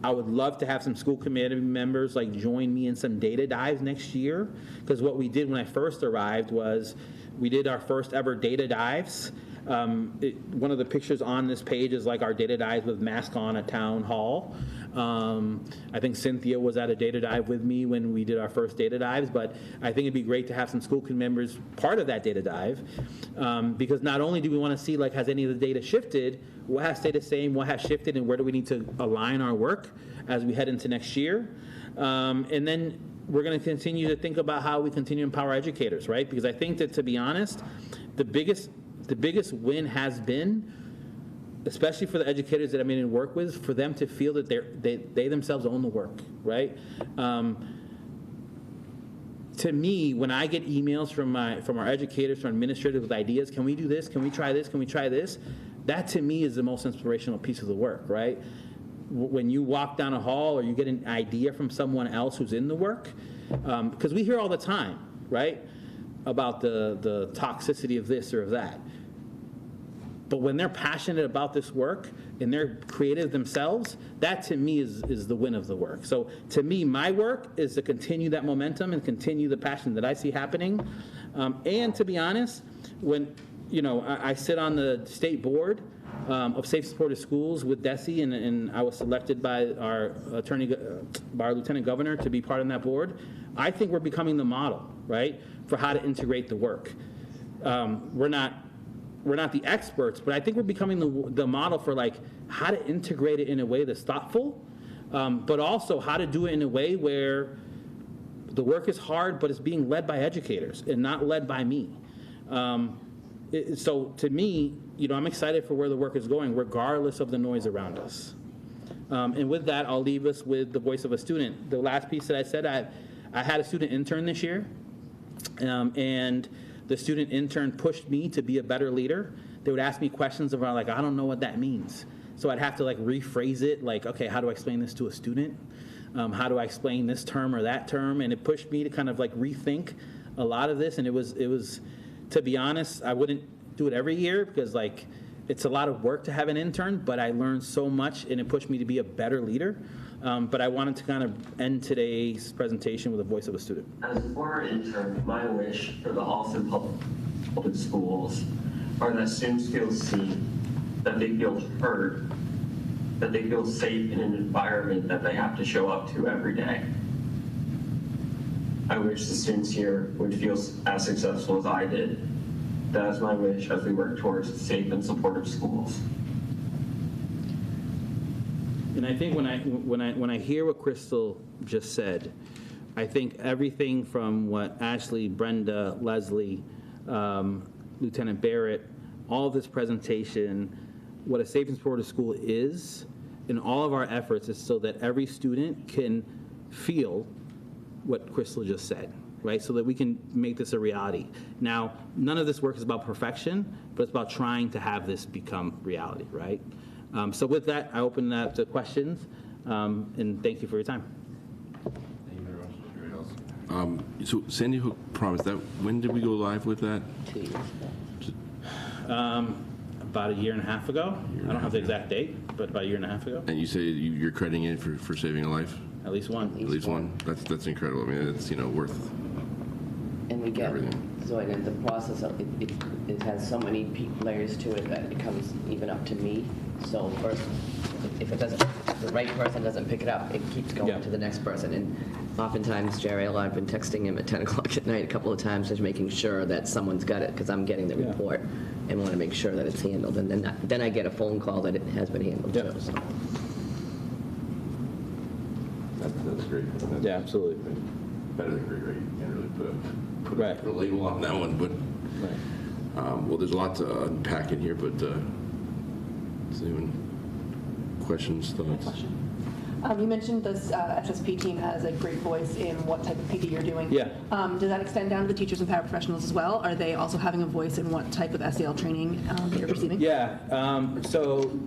Speaker 13: I would love to have some school committee members join me in some data dives next year, because what we did when I first arrived was we did our first ever data dives. One of the pictures on this page is our data dives with mask on at town hall. I think Cynthia was at a data dive with me when we did our first data dives, but I think it'd be great to have some school committee members part of that data dive, because not only do we want to see has any of the data shifted, what has stayed the same, what has shifted, and where do we need to align our work as we head into next year. And then we're going to continue to think about how we continue to empower educators, right? Because I think that, to be honest, the biggest win has been, especially for the educators that I'm in work with, for them to feel that they themselves own the work, right? To me, when I get emails from our educators, from administrators with ideas, can we do this? Can we try this? Can we try this? That to me is the most inspirational piece of the work, right? When you walk down a hall or you get an idea from someone else who's in the work, because we hear all the time, right, about the toxicity of this or of that. But when they're passionate about this work and they're creative themselves, that to me is the win of the work. So to me, my work is to continue that momentum and continue the passion that I see happening. And to be honest, when I sit on the state board of Safe Supported Schools with DESE, and I was selected by our by our Lieutenant Governor to be part of that board. I think we're becoming the model, right, for how to integrate the work. We're not the experts, but I think we're becoming the model for like how to integrate it in a way that's thoughtful, but also how to do it in a way where the work is hard, but it's being led by educators and not led by me. So to me, I'm excited for where the work is going, regardless of the noise around us. And with that, I'll leave us with the voice of a student. The last piece that I said, I had a student intern this year, and the student intern pushed me to be a better leader. They would ask me questions around like, I don't know what that means. So I'd have to like rephrase it, like, okay, how do I explain this to a student? How do I explain this term or that term? And it pushed me to kind of like rethink a lot of this. And it was, to be honest, I wouldn't do it every year because like it's a lot of work to have an intern, but I learned so much and it pushed me to be a better leader. But I wanted to kind of end today's presentation with the voice of a student.
Speaker 17: As a former intern, my wish for the Holliston Public Schools are that students feel seen, that they feel heard, that they feel safe in an environment that they have to show up to every day. I wish the students here would feel as successful as I did. That is my wish as we work towards safe and supportive schools.
Speaker 13: And I think when I hear what Crystal just said, I think everything from what Ashley, Brenda, Leslie, Lieutenant Barrett, all of this presentation, what a safe and supportive school is, in all of our efforts is so that every student can feel what Crystal just said, right? So that we can make this a reality. Now, none of this work is about perfection, but it's about trying to have this become reality, right? So with that, I open that up to questions, and thank you for your time.
Speaker 1: Thank you very much. Very awesome. So Sandy Hook promised that. When did we go live with that?
Speaker 8: 2 years ago.
Speaker 13: About a year and a half ago. I don't have the exact date, but about a year and a half ago.
Speaker 1: And you say you're crediting it for saving a life?
Speaker 13: At least one.
Speaker 1: At least one. That's incredible. I mean, it's worth.
Speaker 8: And we get
Speaker 1: everything.
Speaker 8: so in the process of it has so many layers to it that it comes even up to me. So first, if the right person doesn't pick it up, it keeps going to the next person. And oftentimes, Jerry, I've been texting him at 10 o'clock at night a couple of times, just making sure that someone's got it because I'm getting the report and want to make sure that it's handled. And then I get a phone call that it has been handled too. So.
Speaker 1: That's great.
Speaker 13: Yeah, absolutely.
Speaker 1: Better than great, right? You can't really put a label on that one, but well, there's a lot to unpack in here, but is anyone questions, thoughts?
Speaker 9: You mentioned this SSP team has a great voice in what type of PD you're doing.
Speaker 13: Yeah.
Speaker 9: Does that extend down to the teachers and paraprofessionals as well? Are they also having a voice in what type of SEL training you're receiving?
Speaker 13: Yeah. So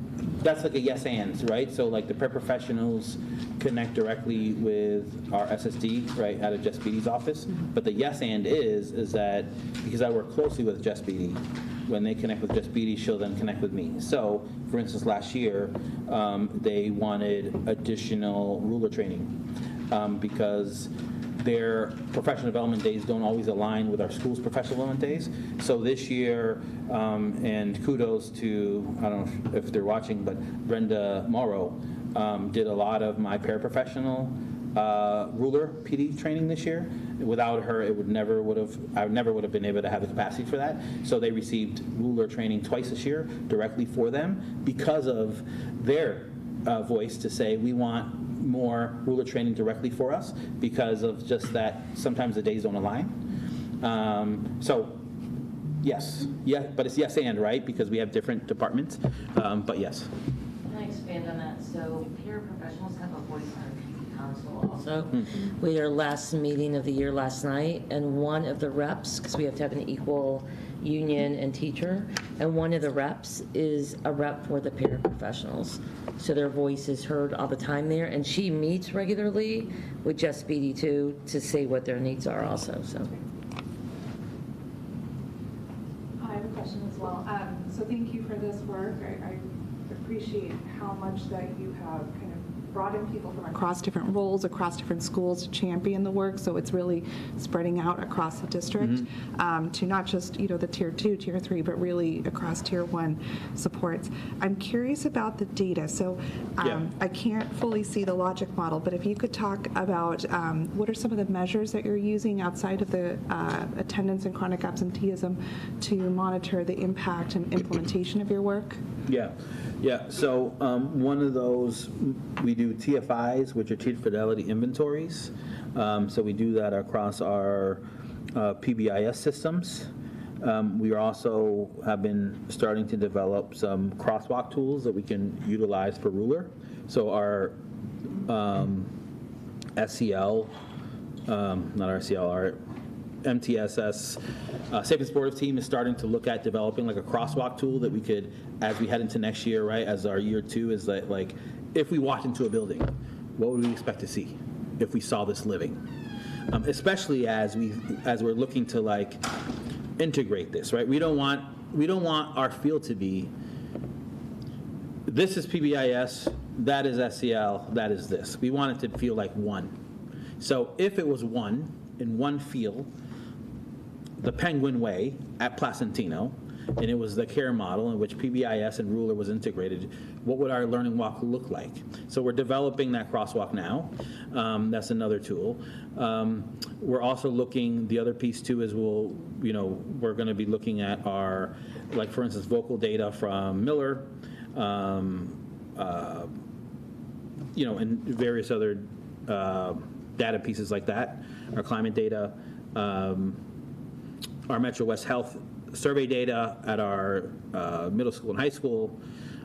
Speaker 13: that's like a yes and, right? So like the paraprofessionals connect directly with our SSD, right, out of Jess Beatty's office. But the yes and is that because I work closely with Jess Beatty, when they connect with Jess Beatty, she'll then connect with me. So, for instance, last year, they wanted additional ruler training because their professional development days don't always align with our school's professional development days. So this year, and kudos to, I don't know if they're watching, but Brenda Morrow did a lot of my paraprofessional ruler PD training this year. Without her, I never would have been able to have the capacity for that. So they received ruler training twice this year directly for them because of their voice to say we want more ruler training directly for us because of just that sometimes the days don't align. So yes, but it's yes and, right? Because we have different departments, but yes.
Speaker 18: Can I expand on that? So paraprofessionals have a voice on our PD council also. We had our last meeting of the year last night, and one of the reps, because we have to have an equal union and teacher, and one of the reps is a rep for the paraprofessionals. So their voice is heard all the time there, and she meets regularly with Jess Beatty too to say what their needs are also. So.
Speaker 19: I have a question as well. So thank you for this work. I appreciate how much that you have kind of
Speaker 11: brought in people from across different roles, across different schools to champion the work. So it's really spreading out across the district to not just, the tier 2, tier 3, but really across tier 1 supports. I'm curious about the data. So I can't fully see the logic model, but if you could talk about what are some of the measures that you're using outside of the attendance and chronic absenteeism to monitor the impact and implementation of your work?
Speaker 13: Yeah. So one of those, we do TFIs, which are teacher fidelity inventories. So we do that across our PBIS systems. We also have been starting to develop some crosswalk tools that we can utilize for Ruler. So our SEL, not RCL, our MTSS Safe and Supportive team is starting to look at developing like a crosswalk tool that we could, as we head into next year, right, as our year 2 is that, like, if we walked into a building, what would we expect to see if we saw this living? Especially as we're looking to like integrate this, right? We don't want our field to be, this is PBIS, that is SEL, that is this. We want it to feel like one. So if it was one in one field, the Penguin Way at Placentino, and it was the CARE model in which PBIS and Ruler was integrated, what would our learning walk look like? So we're developing that crosswalk now. That's another tool. We're also looking, the other piece too is we're going to be looking at our, like for instance, vocal data from Miller, and various other data pieces like that, our climate data, our Metro West Health survey data at our middle school and high school,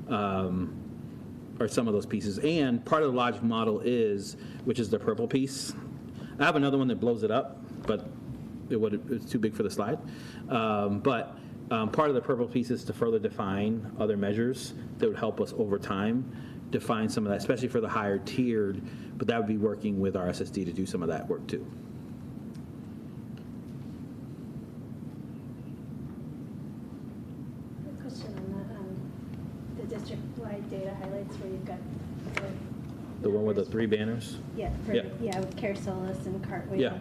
Speaker 13: are some of those pieces. And part of the logic model is, which is the purple piece. I have another one that blows it up, but it's too big for the slide. But part of the purple piece is to further define other measures that would help us over time define some of that, especially for the higher tiered, but that would be working with our SSD to do some of that work too.
Speaker 7: District-wide data highlights where you've got
Speaker 13: the one with the 3 banners?
Speaker 7: with Care Solace and Cartwheel.
Speaker 13: Yeah.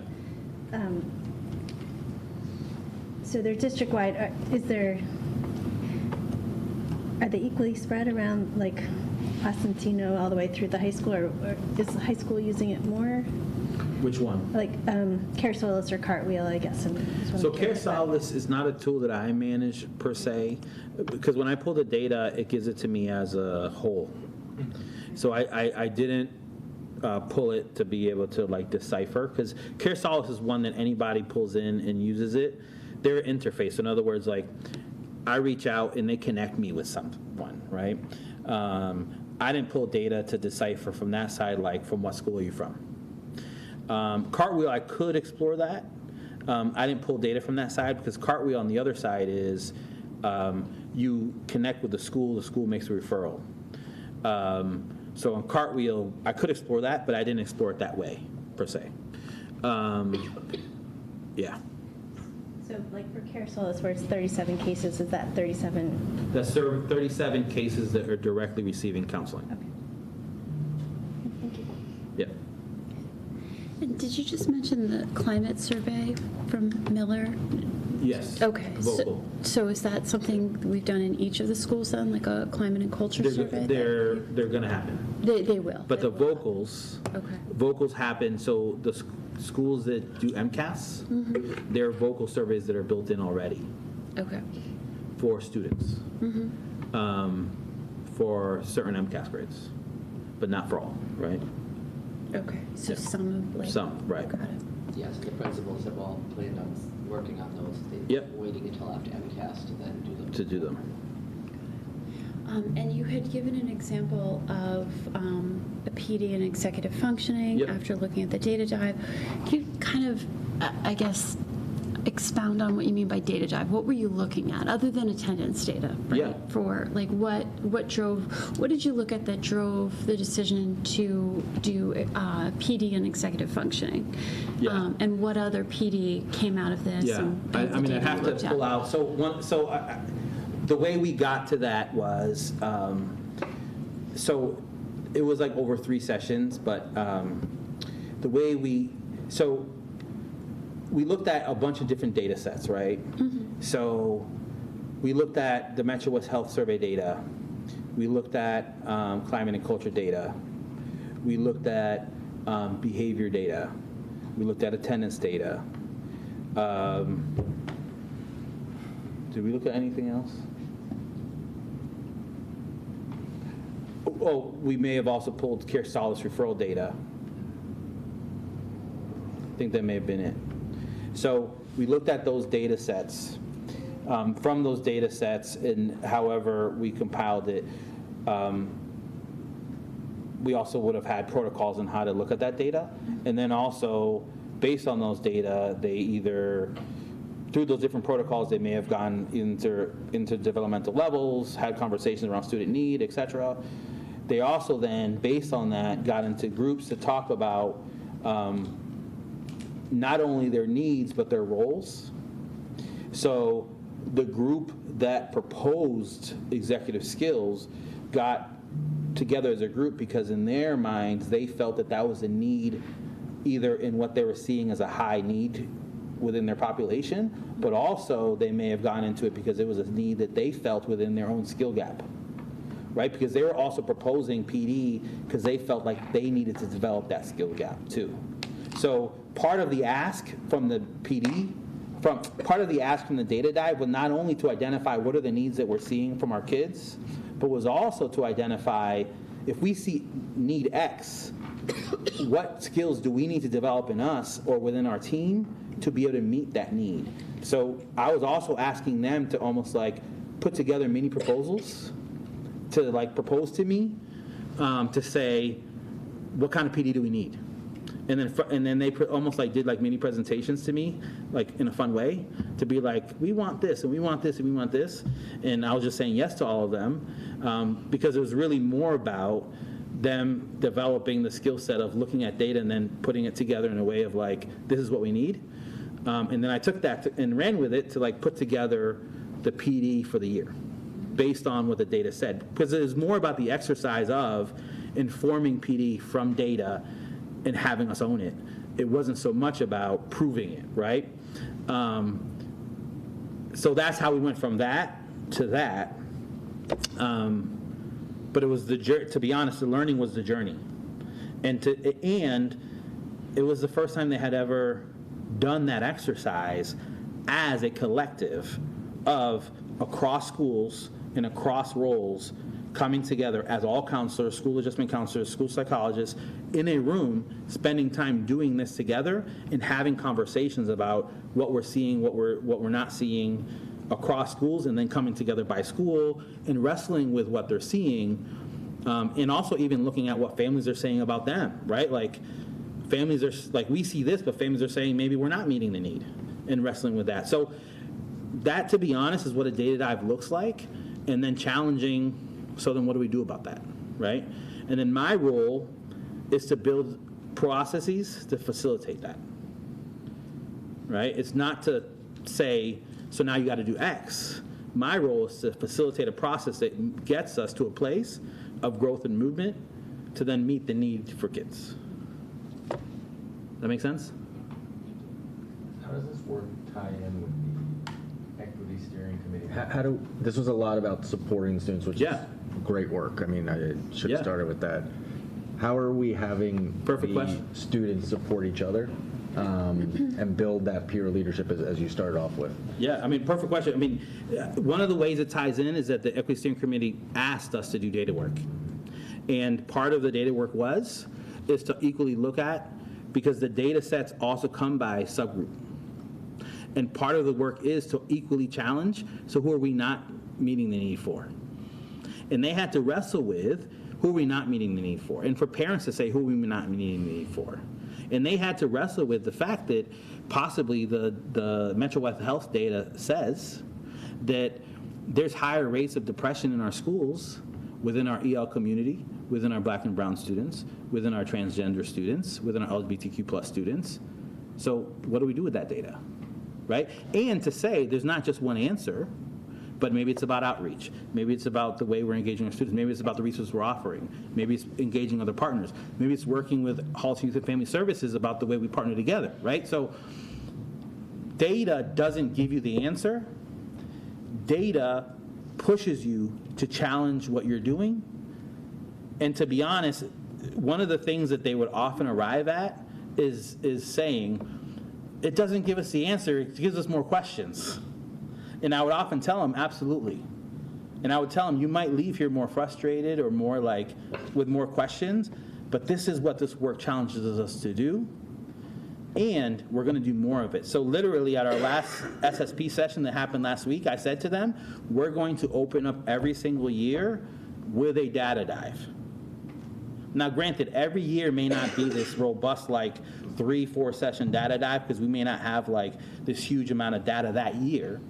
Speaker 7: So they're district-wide. Are they equally spread around like Placentino all the way through the high school, or is the high school using it more?
Speaker 13: Which one?
Speaker 7: Like Care Solace or Cartwheel, I guess.
Speaker 13: So Care Solace is not a tool that I manage per se, because when I pull the data, it gives it to me as a whole. So I didn't pull it to be able to like decipher, because Care Solace is one that anybody pulls in and uses it. Their interface, in other words, like I reach out and they connect me with someone, right? I didn't pull data to decipher from that side, like from what school are you from? Cartwheel, I could explore that. I didn't pull data from that side because Cartwheel on the other side is you connect with the school makes a referral. So on Cartwheel, I could explore that, but I didn't explore it that way, per se. Yeah.
Speaker 7: So like for Care Solace, where it's 37 cases, is that 37?
Speaker 13: That's 37 cases that are directly receiving counseling.
Speaker 7: Okay. Thank you.
Speaker 13: Yeah.
Speaker 3: And did you just mention the climate survey from Miller?
Speaker 13: Yes.
Speaker 3: Okay.
Speaker 13: Vocal.
Speaker 3: So is that something we've done in each of the schools then, like a climate and culture survey?
Speaker 13: They're going to happen.
Speaker 3: They will.
Speaker 13: But the vocals, vocals happen. So the schools that do MCAS, there are vocal surveys that are built in already.
Speaker 3: Okay.
Speaker 13: For students, for certain MCAS grades, but not for all, right?
Speaker 3: Okay. So some of
Speaker 13: some, right?
Speaker 3: Got it.
Speaker 8: Yes, the principals have all planned on working on those. They're waiting until after MCAS to then do them.
Speaker 13: To do them.
Speaker 3: And you had given an example of a PD and executive functioning after looking at the data dive. Can you kind of, I guess, expound on what you mean by data dive? What were you looking at other than attendance data? Right?
Speaker 13: Yeah.
Speaker 3: For like what did you look at that drove the decision to do PD and executive functioning?
Speaker 13: Yeah.
Speaker 3: And what other PD came out of this?
Speaker 13: Yeah. I mean, I have to pull out. The way we got to that was, so it was like over 3 sessions, but the way we looked at a bunch of different data sets, right? So we looked at the Metro West Health Survey data. We looked at climate and culture data. We looked at behavior data. We looked at attendance data. Did we look at anything else? Oh, we may have also pulled Care Solace referral data. I think that may have been it. So we looked at those data sets. From those data sets, and however we compiled it, we also would have had protocols on how to look at that data. And then also, based on those data, they either, through those different protocols, they may have gone into developmental levels, had conversations around student need, et cetera. They also then, based on that, got into groups to talk about not only their needs, but their roles. So the group that proposed executive skills got together as a group because in their minds, they felt that that was a need either in what they were seeing as a high need within their population, but also they may have gone into it because it was a need that they felt within their own skill gap, right? Because they were also proposing PD because they felt like they needed to develop that skill gap too. So part of the ask from the PD, part of the ask from the data dive was not only to identify what are the needs that we're seeing from our kids, but was also to identify if we see need X, what skills do we need to develop in us or within our team to be able to meet that need? So I was also asking them to almost like put together mini proposals to like propose to me to say, what kind of PD do we need? And then they almost like did like mini presentations to me, like in a fun way, to be like, we want this and we want this and we want this. And I was just saying yes to all of them because it was really more about them developing the skill set of looking at data and then putting it together in a way of like, this is what we need. And then I took that and ran with it to like put together the PD for the year based on what the data said. Because it was more about the exercise of informing PD from data and having us own it. It wasn't so much about proving it, right? So that's how we went from that to that. But it was to be honest, the learning was the journey. And it was the first time they had ever done that exercise as a collective of across schools and across roles coming together as all counselors, school adjustment counselors, school psychologists, in a room, spending time doing this together and having conversations about what we're seeing, what we're not seeing across schools, and then coming together by school and wrestling with what they're seeing, and also even looking at what families are saying about them, right? Like families are like, we see this, but families are saying maybe we're not meeting the need, and wrestling with that. So that, to be honest, is what a data dive looks like, and then challenging. So then what do we do about that, right? And then my role is to build processes to facilitate that, right? It's not to say, so now you got to do X. My role is to facilitate a process that gets us to a place of growth and movement to then meet the need for kids. That make sense?
Speaker 20: How does this work tie in with the equity steering committee? This was a lot about supporting the students, which is great work. I mean, I should have started with that. How are we having students support each other and build that peer leadership as you started off with?
Speaker 13: Yeah, I mean, perfect question. I mean, one of the ways it ties in is that the Equity Steering Committee asked us to do data work. And part of the data work is to equally look at, because the data sets also come by subgroup. And part of the work is to equally challenge, so who are we not meeting the need for? And they had to wrestle with, who are we not meeting the need for? And for parents to say, who are we not meeting the need for? And they had to wrestle with the fact that possibly the Metro West Health data says that there's higher rates of depression in our schools, within our EL community, within our Black and brown students, within our transgender students, within our LGBTQ plus students. So what do we do with that data, right? And to say there's not just one answer, but maybe it's about outreach. Maybe it's about the way we're engaging our students. Maybe it's about the resources we're offering. Maybe it's engaging other partners. Maybe it's working with Holliston Youth and Family Services about the way we partner together, right? So data doesn't give you the answer. Data pushes you to challenge what you're doing. And to be honest, one of the things that they would often arrive at is saying, it doesn't give us the answer, it gives us more questions. And I would often tell them, absolutely. And I would tell them, you might leave here more frustrated or more like with more questions, but this is what this work challenges us to do, and we're going to do more of it. So literally at our last SSP session that happened last week, I said to them, we're going to open up every single year with a data dive. Now, granted, every year may not be this robust, like 3-4 session data dive, because we may not have like this huge amount of data that year.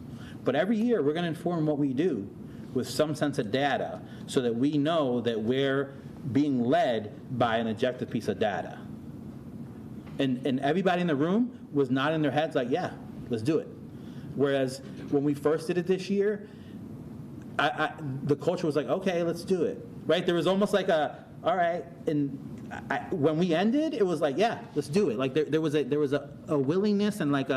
Speaker 13: But every year, we're going to inform what we do with some sense of data so that we know that we're being led by an objective piece of data. And everybody in the room was nodding their heads like, yeah, let's do it. Whereas when we first did it this year, the culture was like, okay, let's do it. Right? There was almost like a, all right, and when we ended, it was like, yeah, let's do it. Like there was a willingness and like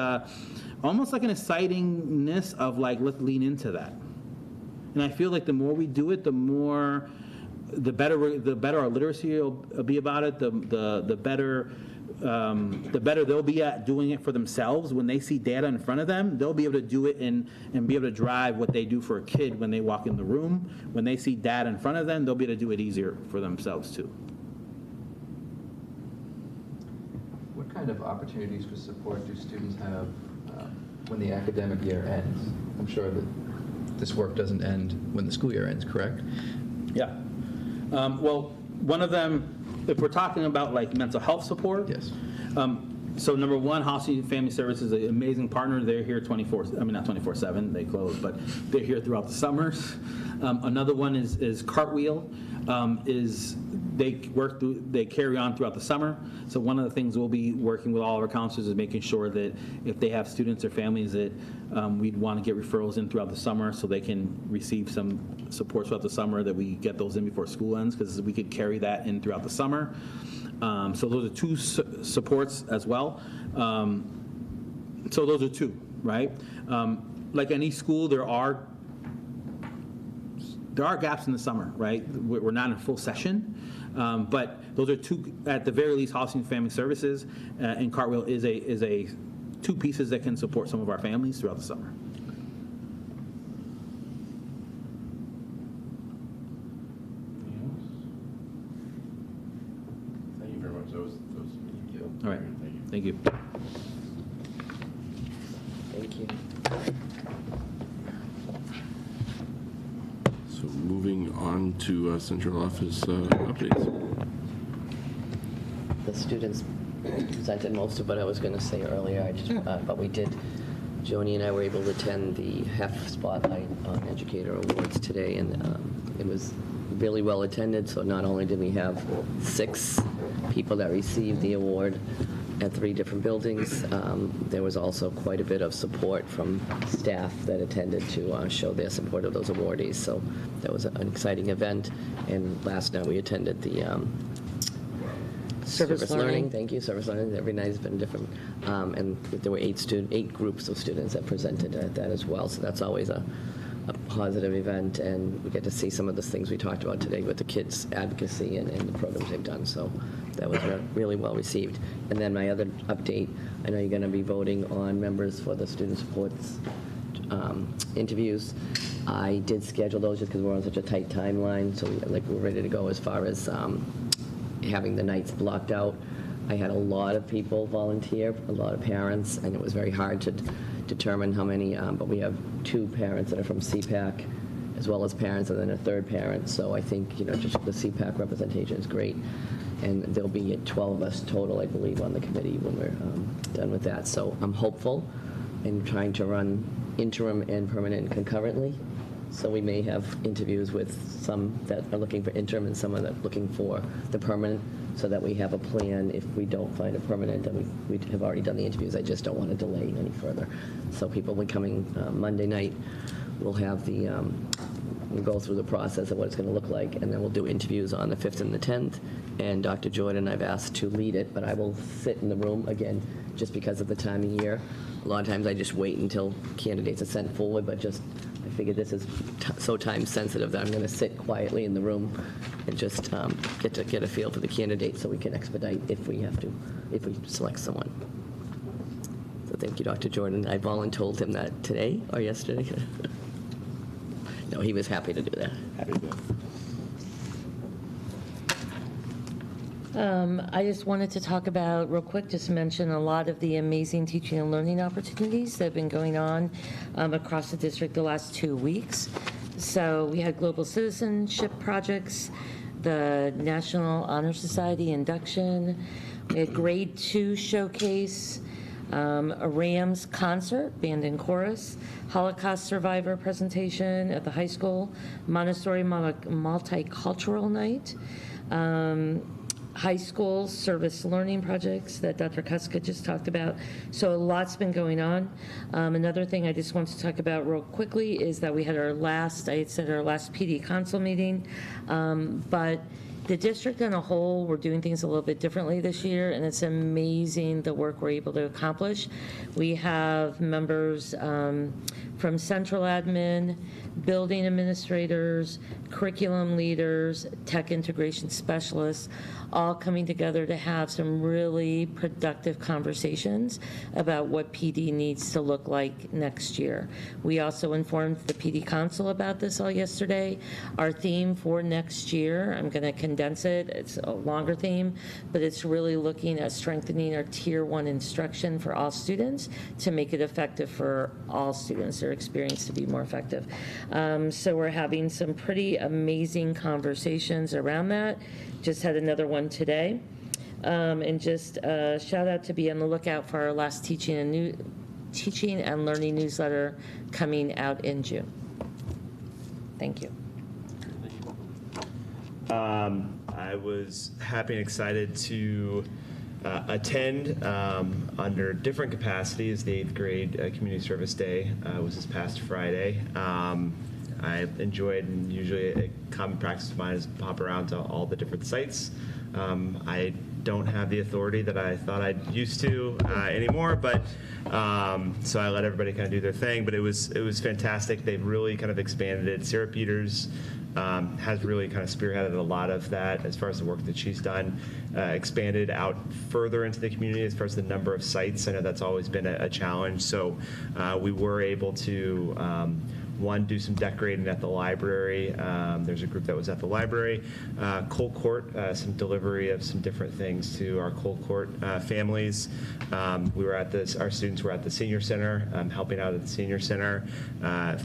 Speaker 13: almost like an excitingness of like, let's lean into that. And I feel like the more we do it, the better our literacy will be about it. The better they'll be at doing it for themselves. When they see data in front of them, they'll be able to do it and be able to drive what they do for a kid when they walk in the room. When they see data in front of them, they'll be able to do it easier for themselves too.
Speaker 10: What kind of opportunities for support do students have when the academic year ends? I'm sure that this work doesn't end when the school year ends, correct?
Speaker 13: Yeah. Well, one of them, if we're talking about like mental health support,
Speaker 10: yes.
Speaker 13: So number one, Holliston Youth Family Services is an amazing partner. They're here not 24/7, they close, but they're here throughout the summers. Another one is Cartwheel. They carry on throughout the summer. So one of the things we'll be working with all of our counselors is making sure that if they have students or families that we'd want to get referrals in throughout the summer so they can receive some support throughout the summer, that we get those in before school ends, because we could carry that in throughout the summer. So those are two supports as well. So those are two, right? Like any school, there are gaps in the summer, right? We're not in full session, but those are two, at the very least, Holliston Family Services and Cartwheel is a two pieces that can support some of our families throughout the summer.
Speaker 1: Thank you very much. That was
Speaker 13: All right. Thank you.
Speaker 8: Thank you.
Speaker 1: So moving on to central office updates.
Speaker 8: The students presented most of what I was going to say earlier, but we did, Joni and I were able to attend the HEF Spotlight on Educator Awards today, and it was really well attended. So not only did we have 6 people that received the award at 3 different buildings, there was also quite a bit of support from staff that attended to show their support of those awardees. So that was an exciting event. And last night we attended the
Speaker 18: Service learning.
Speaker 8: Thank you, service learning. Every night has been different. And there were 8 groups of students that presented at that as well. So that's always a positive event, and we get to see some of the things we talked about today with the kids' advocacy and the programs they've done. So that was really well received. And then my other update, I know you're going to be voting on members for the student supports interviews. I did schedule those just because we're on such a tight timeline, so we're ready to go as far as having the nights blocked out. I had a lot of people volunteer, a lot of parents, and it was very hard to determine how many, but we have 2 parents that are from CPAC, as well as parents, and then a 3rd parent. So I think, just the CPAC representation is great. And there'll be 12 of us total, I believe, on the committee when we're done with that. So I'm hopeful and trying to run interim and permanent concurrently. So we may have interviews with some that are looking for interim and some that are looking for the permanent so that we have a plan if we don't find a permanent, and we have already done the interviews. I just don't want to delay any further. So people will be coming Monday night. We'll have we'll go through the process of what it's going to look like, and then we'll do interviews on the 5th and the 10th. And Dr. Jordan, I've asked to lead it, but I will sit in the room, again, just because of the time of year. A lot of times I just wait until candidates are sent forward, but I figured this is so time sensitive that I'm going to sit quietly in the room and just get a feel for the candidate so we can expedite if we select someone. So thank you, Dr. Jordan. I voluntold him that today or yesterday. No, he was happy to do that.
Speaker 1: Happy to do it.
Speaker 18: I just wanted to talk about, real quick, just mention a lot of the amazing teaching and learning opportunities that have been going on across the district the last 2 weeks. So we had global citizenship projects, the National Honor Society induction, we had grade 2 showcase, a Rams concert, band and chorus, Holocaust survivor presentation at the high school, Montessori multicultural night, high school service learning projects that Dr. Kuska just talked about. So a lot's been going on. Another thing I just want to talk about real quickly is that we had our last PD council meeting, but the district on a whole, we're doing things a little bit differently this year, and it's amazing the work we're able to accomplish. We have members from central admin, building administrators, curriculum leaders, tech integration specialists, all coming together to have some really productive conversations about what PD needs to look like next year. We also informed the PD Council about this all yesterday. Our theme for next year, I'm going to condense it, it's a longer theme, but it's really looking at strengthening our Tier 1 instruction for all students to make it effective for all students, their experience to be more effective. So we're having some pretty amazing conversations around that. Just had another one today. And just shout out to be on the lookout for our last teaching and learning newsletter coming out in June. Thank you.
Speaker 21: I was happy and excited to attend under different capacities. The 8th grade Community Service Day was this past Friday. I enjoyed, and usually a common practice of mine is pop around to all the different sites. I don't have the authority that I thought I used to anymore, but so I let everybody kind of do their thing. But it was fantastic. They've really kind of expanded it. Sarah Peters has really kind of spearheaded a lot of that as far as the work that she's done, expanded out further into the community as far as the number of sites. I know that's always been a challenge. So we were able to do some decorating at the library. There's a group that was at the library. Cole Court, some delivery of some different things to our Cole Court families. We were at our students were at the senior center, helping out at the senior center.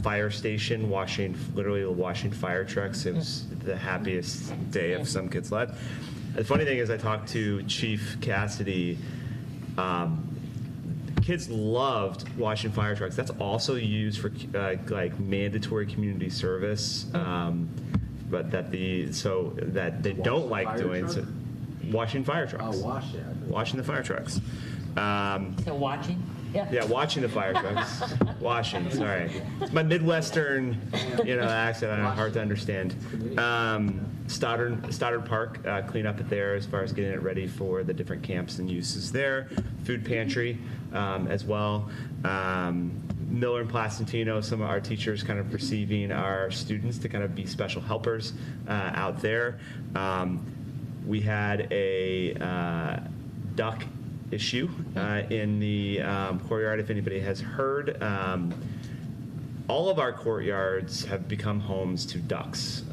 Speaker 21: Fire station, literally washing fire trucks. It was the happiest day of some kids' lives. The funny thing is I talked to Chief Cassidy. Kids loved washing fire trucks. That's also used for like mandatory community service, but that they don't like doing. So, washing fire trucks. Oh, washing the fire trucks.
Speaker 18: So watching?
Speaker 21: Yeah, watching the fire trucks. Washing, sorry. It's my Midwestern, accent. I know, hard to understand. Stoddard Park, clean up it there as far as getting it ready for the different camps and uses there. Food pantry as well. Miller and Placentino, some of our teachers kind of receiving our students to kind of be special helpers out there. We had a duck issue in the courtyard. If anybody has heard, all of our courtyards have become homes to ducks.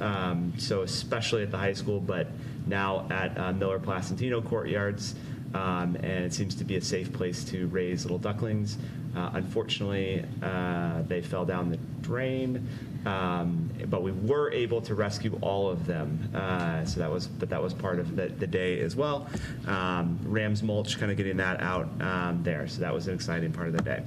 Speaker 21: So especially at the high school, but now at Miller Placentino courtyards, and it seems to be a safe place to raise little ducklings. Unfortunately, they fell down the drain, but we were able to rescue all of them. So that was part of the day as well. Rams mulch, kind of getting that out there. So that was an exciting part of the day.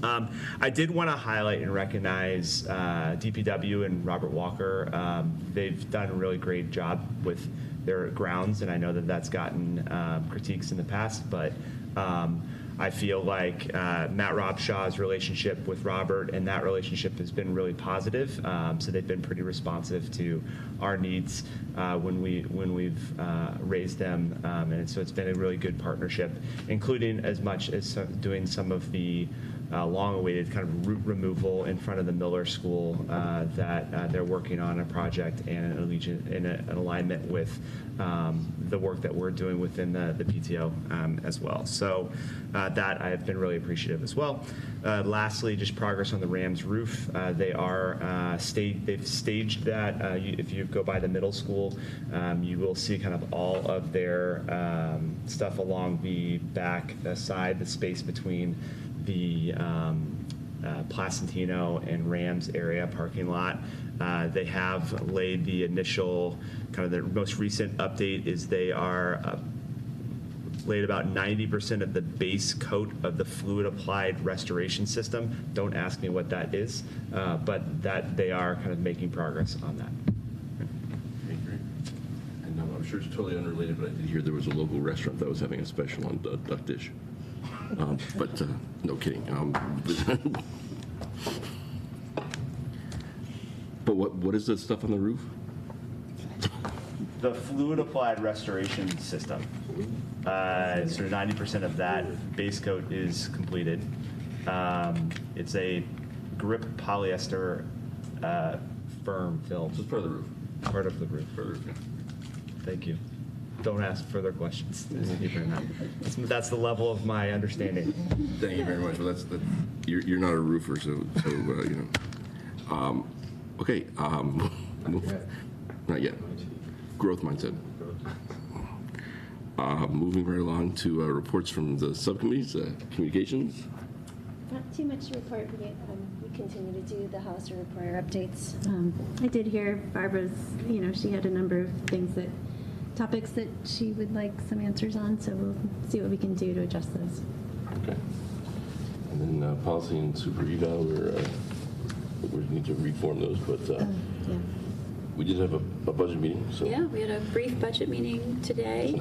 Speaker 21: I did want to highlight and recognize DPW and Robert Walker. They've done a really great job with their grounds, and I know that that's gotten critiques in the past, but I feel like Matt Robshaw's relationship with Robert and that relationship has been really positive. So they've been pretty responsive to our needs when we've raised them, and so it's been a really good partnership, including as much as doing some of the long-awaited kind of root removal in front of the Miller School that they're working on a project and an alignment with the work that we're doing within the PTO as well. So that I have been really appreciative as well. Lastly, just progress on the Rams roof. They've staged that. If you go by the middle school, you will see kind of all of their stuff along the back side, the space between the Placentino and Rams area parking lot. They have laid the initial, kind of the most recent update is they are laid about 90% of the base coat of the fluid applied restoration system. Don't ask me what that is, but that they are kind of making progress on that.
Speaker 1: Okay, great. And I'm sure it's totally unrelated, but I did hear there was a local restaurant that was having a special on duck dish. But no kidding. But what is the stuff on the roof?
Speaker 21: The fluid applied restoration system. So 90% of that base coat is completed. It's a grip polyester firm film.
Speaker 1: So it's part of the roof.
Speaker 21: Part of the roof.
Speaker 1: Part of the roof, yeah.
Speaker 21: Thank you. Don't ask further questions. That's the level of my understanding.
Speaker 1: Thank you very much. Well, you're not a roofer, so you know. Okay. Not yet. Growth mindset. Moving right along to reports from the subcommittees, communications.
Speaker 7: Not too much to report. We continue to do the Hollister Reporter updates. I did hear Barbara's, she had a number of topics that she would like some answers on, so we'll see what we can do to adjust those.
Speaker 1: Okay. And then policy and super eval, we need to reform those, but
Speaker 7: yeah.
Speaker 1: We did have a budget meeting. So
Speaker 5: yeah, we had a brief budget meeting today.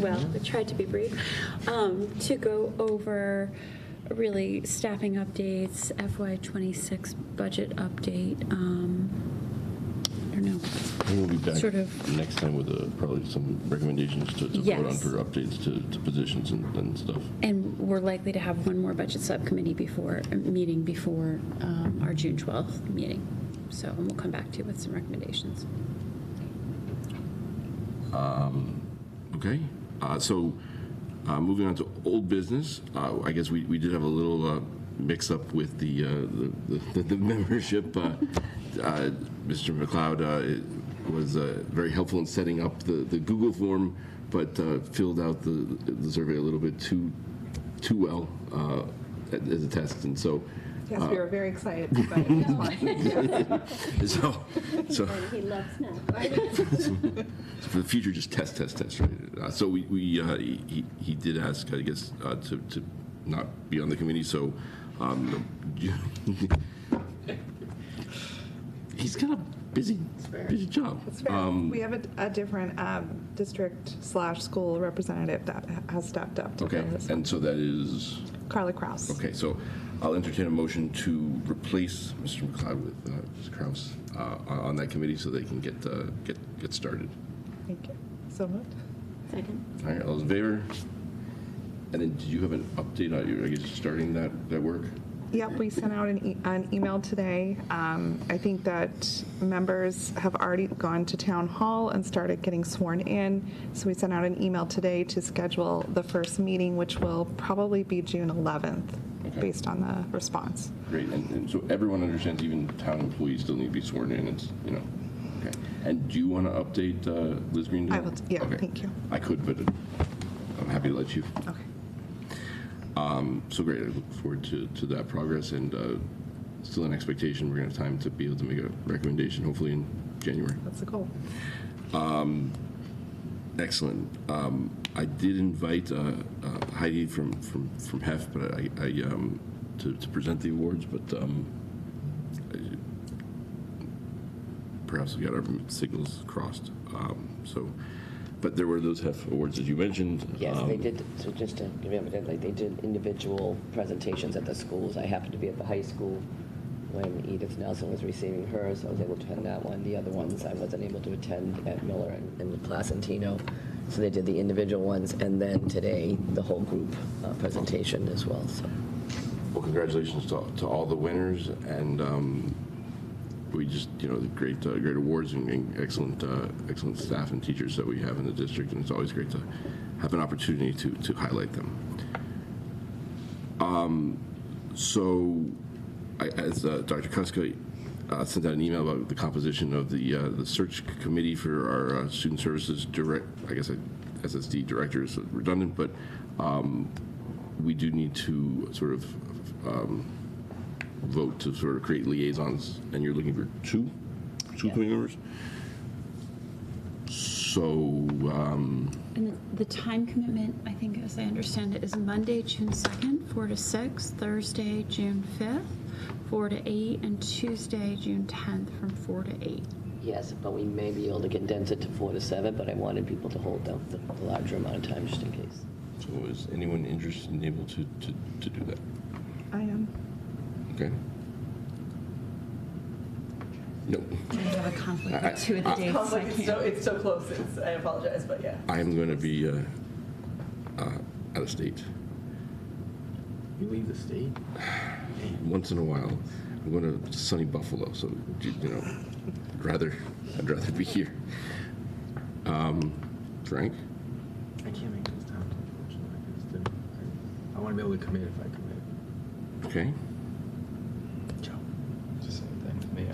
Speaker 5: Well, I tried to be brief, to go over really staffing updates, FY26 budget update. I don't know.
Speaker 1: We'll be back next time with probably some recommendations to vote on for updates to positions and stuff.
Speaker 5: And we're likely to have one more budget subcommittee meeting before our June 12th meeting. So we'll come back to you with some recommendations.
Speaker 1: Okay. So moving on to old business, I guess we did have a little mix-up with the membership. Mr. McLeod was very helpful in setting up the Google form, but filled out the survey a little bit too well as a test, and so.
Speaker 11: Yes, we were very excited by it.
Speaker 1: So
Speaker 7: he loves snacks.
Speaker 1: So for the future, just test, right? So he did ask, I guess, to not be on the committee. So he's got a busy job.
Speaker 11: We have a different district/school representative that has stepped up.
Speaker 1: Okay, and so that is
Speaker 11: Carly Kraus.
Speaker 1: Okay, so I'll entertain a motion to replace Mr. McLeod with Ms. Kraus on that committee so they can get started.
Speaker 11: Thank you. So moved.
Speaker 7: Second.
Speaker 1: All right, all those in favor? And then, did you have an update on I guess starting that work?
Speaker 11: Yep, we sent out an email today. I think that members have already gone to town hall and started getting sworn in. So we sent out an email today to schedule the first meeting, which will probably be June 11th, based on the response.
Speaker 1: Great, and so everyone understands, even town employees still need to be sworn in. It's okay. And do you want to update Liz Greendale?
Speaker 11: I will. Yeah, okay. Thank you.
Speaker 1: I could, but I'm happy to let you.
Speaker 11: Okay.
Speaker 1: So great. I look forward to that progress, and still an expectation we're going to have time to be able to make a recommendation, hopefully in January.
Speaker 11: That's the goal.
Speaker 1: Excellent. I did invite Heidi from HEF, but I to present the awards, but perhaps we got our signals crossed. But there were those HEF awards, as you mentioned.
Speaker 8: Yes, they did. So just to give you an update, like they did individual presentations at the schools. I happened to be at the high school when Edith Nelson was receiving hers. I was able to attend that one. The other ones I wasn't able to attend at Miller and Placentino. So they did the individual ones, and then today the whole group presentation as well. So.
Speaker 1: Well, congratulations to all the winners, and we just, the great awards and excellent staff and teachers that we have in the district, and it's always great to have an opportunity to highlight them. As Dr. Kuska sent out an email about the composition of the search committee for our student services SSD director is redundant, but we do need to sort of vote to sort of create liaisons, and you're looking for two committee members. So.
Speaker 5: And the time commitment, I think, as I understand it, is Monday, June 2nd, 4 to 6, Thursday, June 5th, 4 to 8, and Tuesday, June 10th, from 4 to 8.
Speaker 8: Yes, but we may be able to condense it to 4 to 7, but I wanted people to hold down the larger amount of time just in case.
Speaker 1: So is anyone interested in able to do that?
Speaker 11: I am.
Speaker 1: Okay. No.
Speaker 5: I have a conflict with 2 of the dates.
Speaker 9: It's so close. I apologize, but yeah.
Speaker 1: I'm going to be out of state.
Speaker 20: You leave the state?
Speaker 1: Once in a while. I'm going to sunny Buffalo, so, I'd rather be here. Frank?
Speaker 20: I can't make this time, unfortunately. I want to be able to commit if I commit.
Speaker 1: Okay.
Speaker 20: Joe. It's the same thing with me.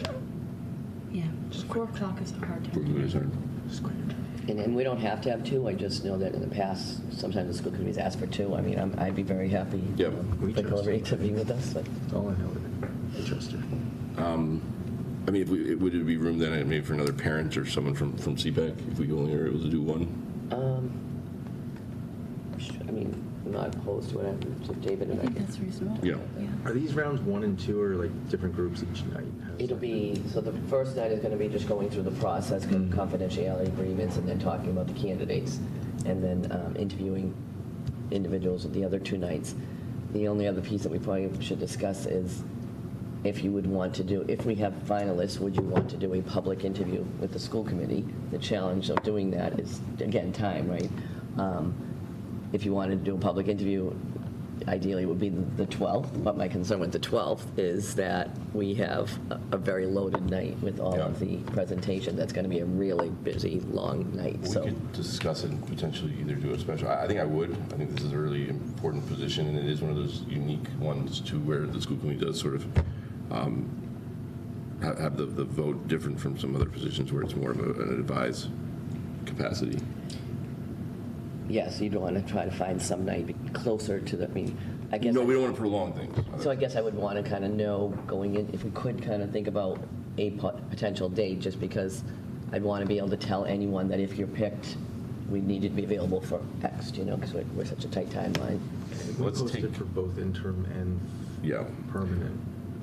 Speaker 5: Yeah, 4 o'clock is a hard time.
Speaker 1: It is hard.
Speaker 20: Just quit your time.
Speaker 8: And we don't have to have 2. I just know that in the past, sometimes the school committees ask for 2. I mean, I'd be very happy for Hillary to be with us. But.
Speaker 20: That's all I know. I trust her.
Speaker 1: I mean, would it be room then maybe for another parent or someone from CPAC if we only are able to do one?
Speaker 8: I mean, I'm not opposed to it. To David and
Speaker 5: I think that's reasonable.
Speaker 1: Yeah.
Speaker 20: Are these rounds 1 and 2 or like different groups each night?
Speaker 8: It'll be, so the first night is going to be just going through the process, confidentiality agreements, and then talking about the candidates, and then interviewing individuals the other 2 nights. The only other piece that we probably should discuss is if you would want to do, if we have finalists, would you want to do a public interview with the school committee? The challenge of doing that is, again, time, right? If you wanted to do a public interview, ideally it would be the 12th, but my concern with the 12th is that we have a very loaded night with all of the presentation. That's going to be a really busy, long night.
Speaker 1: We could discuss it and potentially either do a special. I think I would. I think this is a really important position, and it is one of those unique ones too, where the school committee does sort of have the vote different from some other positions where it's more of an advised capacity.
Speaker 8: Yes, you'd want to try to find some night closer to the, I guess.
Speaker 1: No, we don't want to prolong things.
Speaker 8: So I guess I would want to kind of know going in, if we could kind of think about a potential date, just because I'd want to be able to tell anyone that if you're picked, we need you to be available for X, because we're such a tight timeline.
Speaker 20: We posted for both interim and permanent.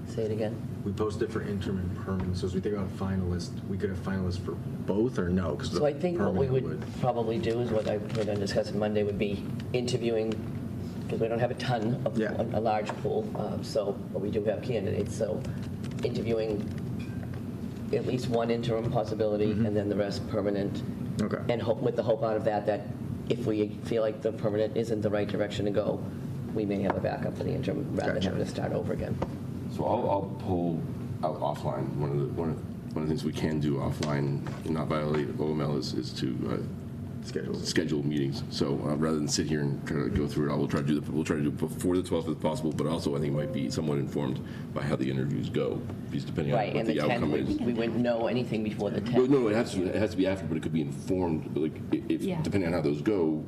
Speaker 8: Say it again.
Speaker 20: We posted for interim and permanent. So as we think about finalists, we could have finalists for both or no?
Speaker 8: So I think what we would probably do is what I plan on discussing Monday would be interviewing, because we don't have a ton of a large pool, but we do have candidates. So interviewing at least one interim possibility, and then the rest permanent.
Speaker 20: Okay. And
Speaker 8: with the hope out of that if we feel like the permanent isn't the right direction to go, we may have a backup for the interim rather than having to start over again.
Speaker 1: So I'll pull out offline. One of the things we can do offline and not violate OML is to schedule meetings. So rather than sit here and try to go through it all, we'll try to do it before the 12th if possible. But also, I think it might be somewhat informed by how the interviews go, because depending on what the outcome is.
Speaker 8: We wouldn't know anything before the 10th.
Speaker 1: Well, no, it has to be after, but it could be informed. Like depending on how those go,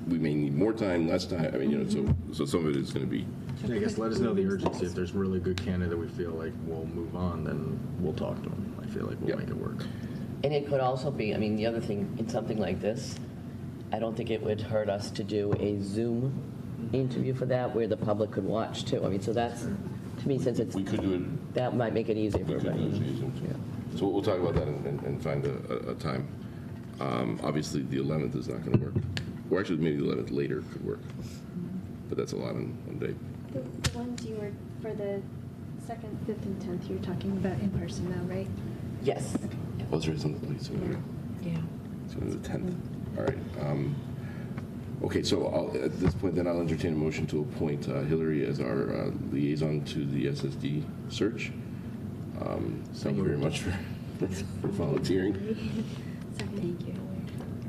Speaker 1: we may need more time, less time. I mean, so some of it is going to be.
Speaker 20: I guess let us know the urgency. If there's really good candidate we feel like we'll move on, then we'll talk to them. I feel like we'll make it work.
Speaker 8: And it could also be, the other thing in something like this, I don't think it would hurt us to do a Zoom interview for that where the public could watch too. So that's, to me, since it's,
Speaker 1: we could do it.
Speaker 8: That might make it easier for everybody.
Speaker 1: So we'll talk about that and find a time. Obviously, the 11th is not going to work. Or actually, maybe the 11th later could work. But that's a lot on one day.
Speaker 7: The ones you were, for the 2nd, 5th, and 10th, you're talking about in person now, right?
Speaker 8: Yes.
Speaker 1: Those are some of the police.
Speaker 18: Yeah.
Speaker 1: So the 10th. All right. Okay, so at this point, then I'll entertain a motion to appoint Hillary as our liaison to the SSD search. Thank you very much for volunteering.
Speaker 3: Thank you.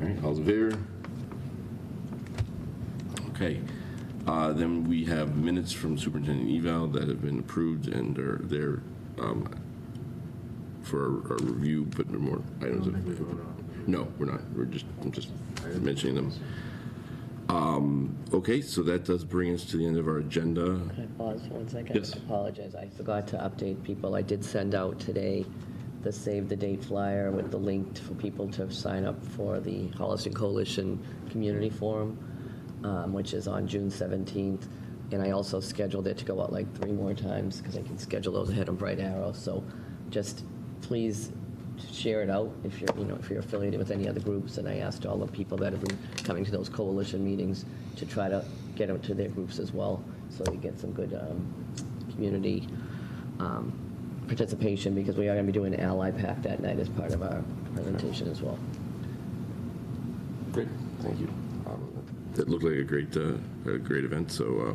Speaker 1: All right, all's in favor? Okay. Then we have minutes from superintendent eval that have been approved and are there for our review, but no more items of. No, we're not. I'm just mentioning them. Okay, so that does bring us to the end of our agenda.
Speaker 8: Can I pause for 1 second?
Speaker 1: Yes.
Speaker 8: I apologize. I forgot to update people. I did send out today the Save the Date flyer with the link for people to sign up for the Holliston Coalition Community Forum, which is on June 17th. And I also scheduled it to go out like 3 more times because I can schedule those ahead on Bright Arrow. So just please share it out if you're affiliated with any other groups. And I asked all the people that have been coming to those coalition meetings to try to get them to their groups as well, so we get some good community participation, because we are going to be doing an ally pack that night as part of our presentation as well.
Speaker 1: Great, thank you. That looked like a great event. So I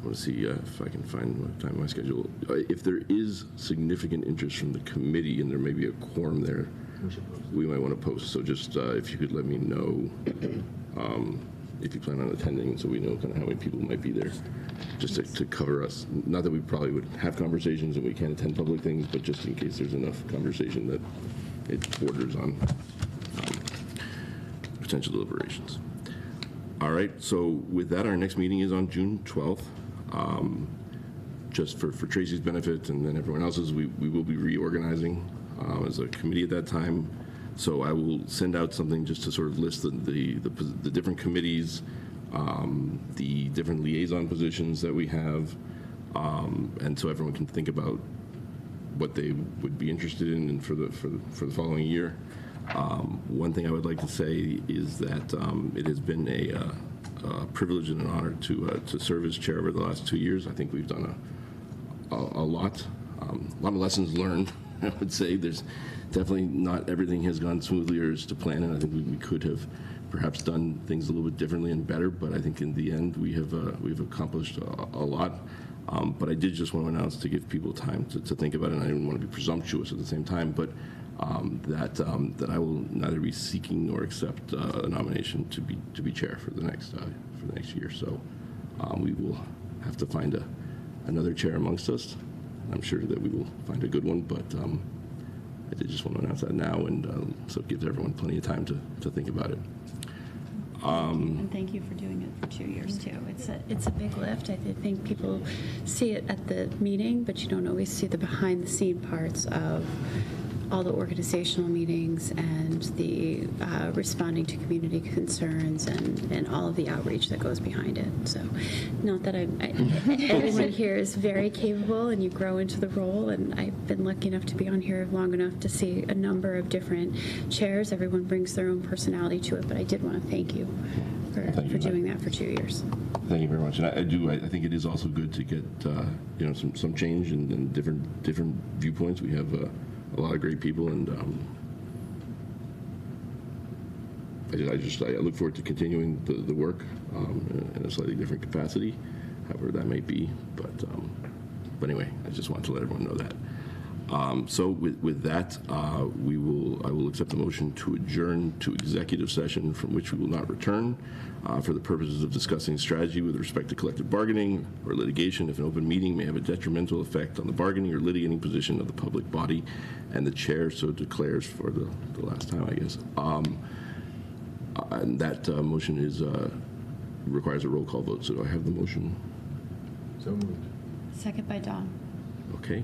Speaker 1: want to see if I can find my time in my schedule. If there is significant interest from the committee and there may be a quorum there, we might want to post. So just if you could let me know if you plan on attending, so we know kind of how many people might be there, just to cover us. Not that we probably would have conversations and we can't attend public things, but just in case there's enough conversation that it borders on potential deliberations. All right, so with that, our next meeting is on June 12th. Just for Tracy's benefit and then everyone else's, we will be reorganizing as a committee at that time. So I will send out something just to sort of list the different committees, the different liaison positions that we have, and so everyone can think about what they would be interested in for the following year. One thing I would like to say is that it has been a privilege and an honor to serve as chair over the last 2 years. I think we've done a lot of lessons learned. I would say there's definitely not everything has gone smoothly or as to plan, and I think we could have perhaps done things a little bit differently and better. But I think in the end we've accomplished a lot. But I did just want to announce, to give people time to think about it, and I didn't want to be presumptuous at the same time, but that I will neither be seeking nor accept a nomination to be chair for the next year. So we will have to find another chair amongst us. I'm sure that we will find a good one, but I did just want to announce that now, and so it gives everyone plenty of time to think about it.
Speaker 3: And thank you for doing it for 2 years too. It's a big lift. I think people see it at the meeting, but you don't always see the behind the scene parts of all the organizational meetings and the responding to community concerns and all of the outreach that goes behind it. So not that everyone here is very capable and you grow into the role, and I've been lucky enough to be on here long enough to see a number of different chairs. Everyone brings their own personality to it, but I did want to thank you for doing that for 2 years.
Speaker 1: Thank you very much. And I think it is also good to get some change and different viewpoints. We have a lot of great people, and I look forward to continuing the work in a slightly different capacity, however that may be. But anyway, I just wanted to let everyone know that. So with that, I will accept the motion to adjourn to executive session from which we will not return for the purposes of discussing strategy with respect to collective bargaining or litigation if an open meeting may have a detrimental effect on the bargaining or litigating position of the public body, and the chair so declares for the last time, I guess. And that motion requires a roll call vote. So do I have the motion?
Speaker 20: So moved.
Speaker 3: Second by Dawn.
Speaker 1: Okay.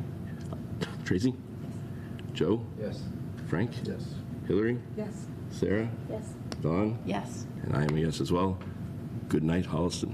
Speaker 1: Tracy? Joe?
Speaker 20: Yes.
Speaker 1: Frank?
Speaker 20: Yes.
Speaker 1: Hillary?
Speaker 11: Yes.
Speaker 1: Sarah?
Speaker 7: Yes.
Speaker 1: Dawn?
Speaker 3: Yes.
Speaker 1: And I am a yes as well. Good night, Holliston.